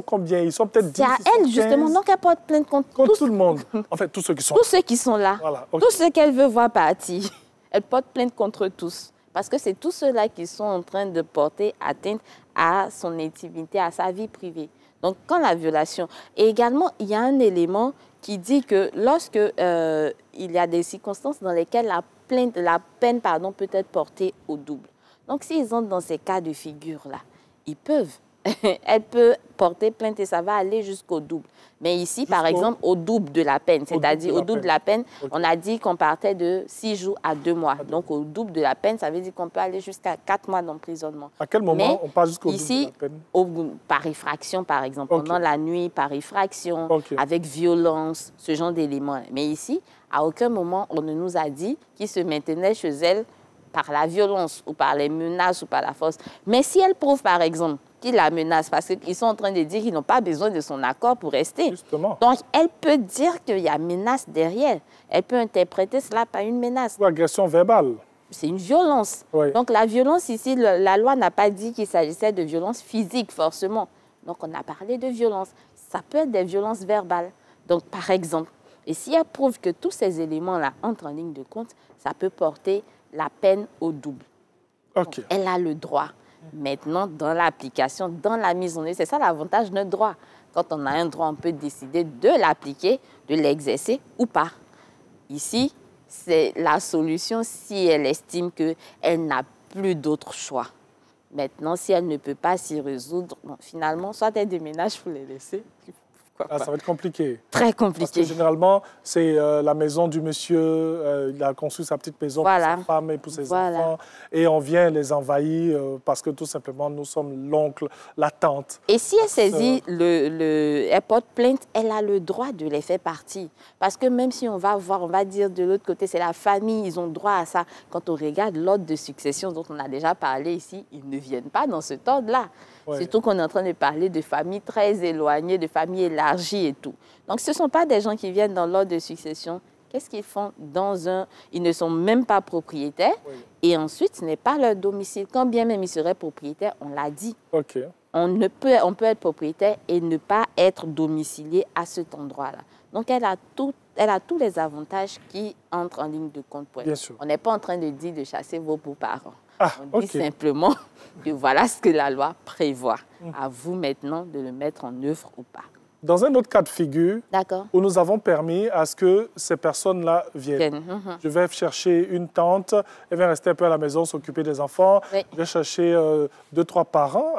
Speaker 1: combien? Ils sont peut-être 10,
Speaker 4: c'est à elle, justement. Donc, elle porte plainte contre
Speaker 1: tout le monde. En fait, tous ceux qui sont
Speaker 4: là. Tous ceux qui sont là.
Speaker 1: Voilà,
Speaker 4: tous ceux qu'elle veut voir partir. Elle porte plainte contre tous. Parce que c'est tous ceux-là qui sont en train de porter atteinte à son intimité, à sa vie privée. Donc, quand la violation... Et également, il y a un élément qui dit que lorsque il y a des circonstances dans lesquelles la peine peut être portée au double. Donc, s'ils entrent dans ces cas de figure-là, ils peuvent. Elle peut porter plainte et ça va aller jusqu'au double. Mais ici, par exemple, au double de la peine, c'est-à-dire au double de la peine, on a dit qu'on partait de 6 jours à 2 mois. Donc, au double de la peine, ça veut dire qu'on peut aller jusqu'à 4 mois d'emprisonnement.
Speaker 1: À quel moment on passe jusqu'au double de la peine?
Speaker 4: Ici, par effraction, par exemple, pendant la nuit, par effraction, avec violence, ce genre d'éléments. Mais ici, à aucun moment, on ne nous a dit qu'il se maintenait chez elle par la violence ou par les menaces ou par la force. Mais si elle prouve, par exemple, qu'il la menace, parce qu'ils sont en train de dire qu'ils n'ont pas besoin de son accord pour rester.
Speaker 1: Justement.
Speaker 4: Donc, elle peut dire qu'il y a menace derrière. Elle peut interpréter cela par une menace.
Speaker 1: Ou agression verbale.
Speaker 4: C'est une violence.
Speaker 1: Oui.
Speaker 4: Donc, la violence ici, la loi n'a pas dit qu'il s'agissait de violence physique, forcément. Donc, on a parlé de violence. ça peut être des violences verbales. Donc, par exemple, et si elle prouve que tous ces éléments-là entrent en ligne de compte, ça peut porter la peine au double.
Speaker 1: Okay.
Speaker 4: Donc, elle a le droit. Maintenant, dans l'application, dans la mise en œuvre, c'est ça l'avantage de notre droit. Quand on a un droit, on peut décider de l'appliquer, de l'exercer ou pas. Ici, c'est la solution si elle estime qu'elle n'a plus d'autre choix. Maintenant, si elle ne peut pas s'y résoudre, bon, finalement, soit elle déménage pour les laisser.
Speaker 1: Ah, ça va être compliqué.
Speaker 4: Très compliqué.
Speaker 1: Parce que généralement, c'est la maison du monsieur, il a construit sa petite maison pour sa femme et pour ses enfants. Et on vient les envahir parce que tout simplement, nous sommes l'oncle, la tante.
Speaker 4: Et si elle saisit, elle porte plainte, elle a le droit de les faire partie. Parce que même si on va voir, on va dire de l'autre côté, c'est la famille, ils ont droit à ça. Quand on regarde l'ordre de succession dont on a déjà parlé ici, ils ne viennent pas dans cet ordre-là. Ouais. Surtout qu'on est en train de parler de familles très éloignées, de familles élargies et tout. Donc, ce ne sont pas des gens qui viennent dans l'ordre de succession. Qu'est-ce qu'ils font dans un... Ils ne sont même pas propriétaires. Oui. Et ensuite, ce n'est pas leur domicile. Quand bien même ils seraient propriétaires, on l'a dit.
Speaker 1: Okay.
Speaker 4: On peut être propriétaire et ne pas être domicilié à cet endroit-là. Donc, elle a tous les avantages qui entrent en ligne de compte pour elle.
Speaker 1: Bien sûr.
Speaker 4: On n'est pas en train de dire de chasser vos beaux-parents. On dit simplement que voilà ce que la loi prévoit. À vous maintenant de le mettre en œuvre ou pas.
Speaker 1: Dans un autre cas de figure, où nous avons permis à ce que ces personnes-là viennent. Je vais chercher une tante, elle vient rester un peu à la maison, s'occuper des enfants. Oui. Je vais chercher 2-3 parents.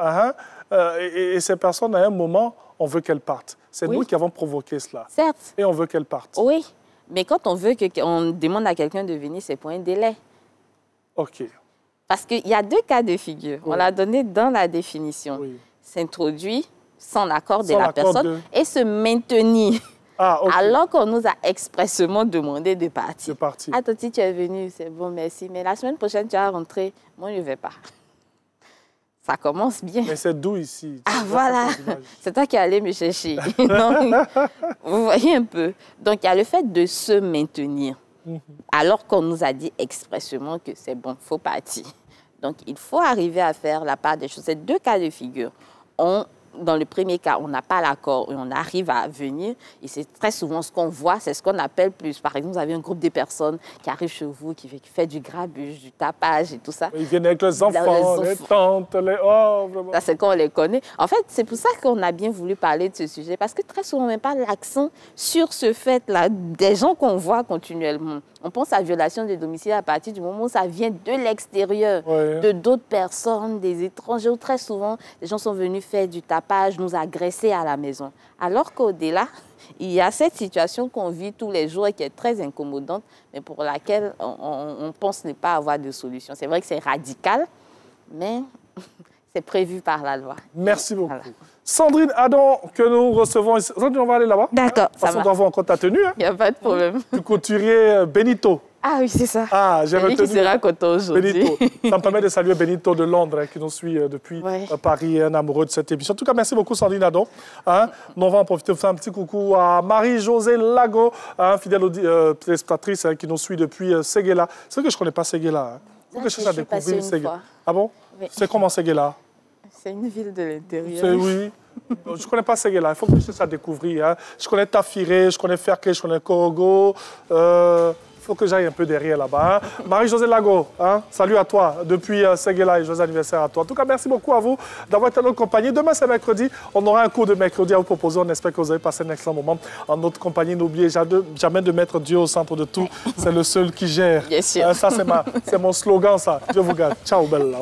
Speaker 1: Et ces personnes, à un moment, on veut qu'elles partent. C'est nous qui avons provoqué cela.
Speaker 4: Certes.
Speaker 1: Et on veut qu'elles partent.
Speaker 4: Oui, mais quand on veut qu'on demande à quelqu'un de venir, c'est pour un délai.
Speaker 1: OK.
Speaker 4: Parce qu'il y a 2 cas de figure. Oui. On l'a donné dans la définition. Oui. S'introduit sans l'accord de la personne et se maintenir. Alors qu'on nous a expressément demandé de partir. Ah, Toti, tu es venu, c'est bon, merci. Mais la semaine prochaine, tu vas rentrer. Moi, je ne vais pas. Ça commence bien.
Speaker 1: Mais c'est d'où ici?
Speaker 4: Ah, voilà. C'est toi qui es allé me chercher. Donc, vous voyez un peu. Donc, il y a le fait de se maintenir. Alors qu'on nous a dit expressément que c'est bon, il faut partir. Donc, il faut arriver à faire la part des choses. C'est 2 cas de figure. Dans le premier cas, on n'a pas l'accord et on arrive à venir. Et c'est très souvent ce qu'on voit, c'est ce qu'on appelle plus. Par exemple, vous avez un groupe de personnes qui arrivent chez vous, qui fait du grabuge, du tapage et tout ça.
Speaker 1: Ils viennent avec les enfants, les tantes, les... Oh, vraiment.
Speaker 4: Ça, c'est qu'on les connaît. En fait, c'est pour ça qu'on a bien voulu parler de ce sujet. Parce que très souvent, on ne met pas l'accent sur ce fait-là des gens qu'on voit continuellement. On pense à violation de domicile à partir du moment où ça vient de l'extérieur, de d'autres personnes, des étrangers. Très souvent, les gens sont venus faire du tapage, nous agresser à la maison. Alors qu'au-delà, il y a cette situation qu'on vit tous les jours et qui est très incommodante, mais pour laquelle on pense ne pas avoir de solution. C'est vrai que c'est radical, mais c'est prévu par la loi.
Speaker 1: Merci beaucoup. Voilà. Sandrine Adam, que nous recevons ici. Sandrine, on va aller là-bas.
Speaker 4: D'accord,
Speaker 1: parce qu'on doit avoir encore ta tenue.
Speaker 4: Il n'y a pas de problème.
Speaker 1: Du couturier Benito.
Speaker 4: Ah oui, c'est ça.
Speaker 1: Ah, j'ai retenu.
Speaker 4: Qui sera content aujourd'hui.
Speaker 1: Benito. Ça me permet de saluer Benito de Londres, qui nous suit depuis Paris, un amoureux de cette émission. En tout cas, merci beaucoup, Sandrine Adam. Nous, on va en profiter pour faire un petit coucou à Marie-Josée Lago, fidèle téléspectatrice qui nous suit depuis Séguéla. C'est vrai que je ne connais pas Séguéla. Il faut que je cherche à découvrir Séguéla. Ah bon? Oui. C'est comment Séguéla?
Speaker 4: C'est une ville de l'intérieur.
Speaker 1: Oui. Je ne connais pas Séguéla. Il faut que je cherche à découvrir. Je connais Tafiré, je connais Ferké, je connais Korogo. Il faut que j'aille un peu derrière là-bas. Marie-Josée Lago, salut à toi depuis Séguéla et joyeux anniversaire à toi. En tout cas, merci beaucoup à vous d'avoir été à notre compagnie. Demain, c'est mercredi. On aura un cours de mercredi à vous proposer. On espère que vous avez passé un excellent moment en notre compagnie. N'oubliez jamais de mettre Dieu au centre de tout. C'est le seul qui gère.
Speaker 4: Bien sûr.
Speaker 1: Ça, c'est mon slogan, ça. Dieu vous garde. Ciao, belle.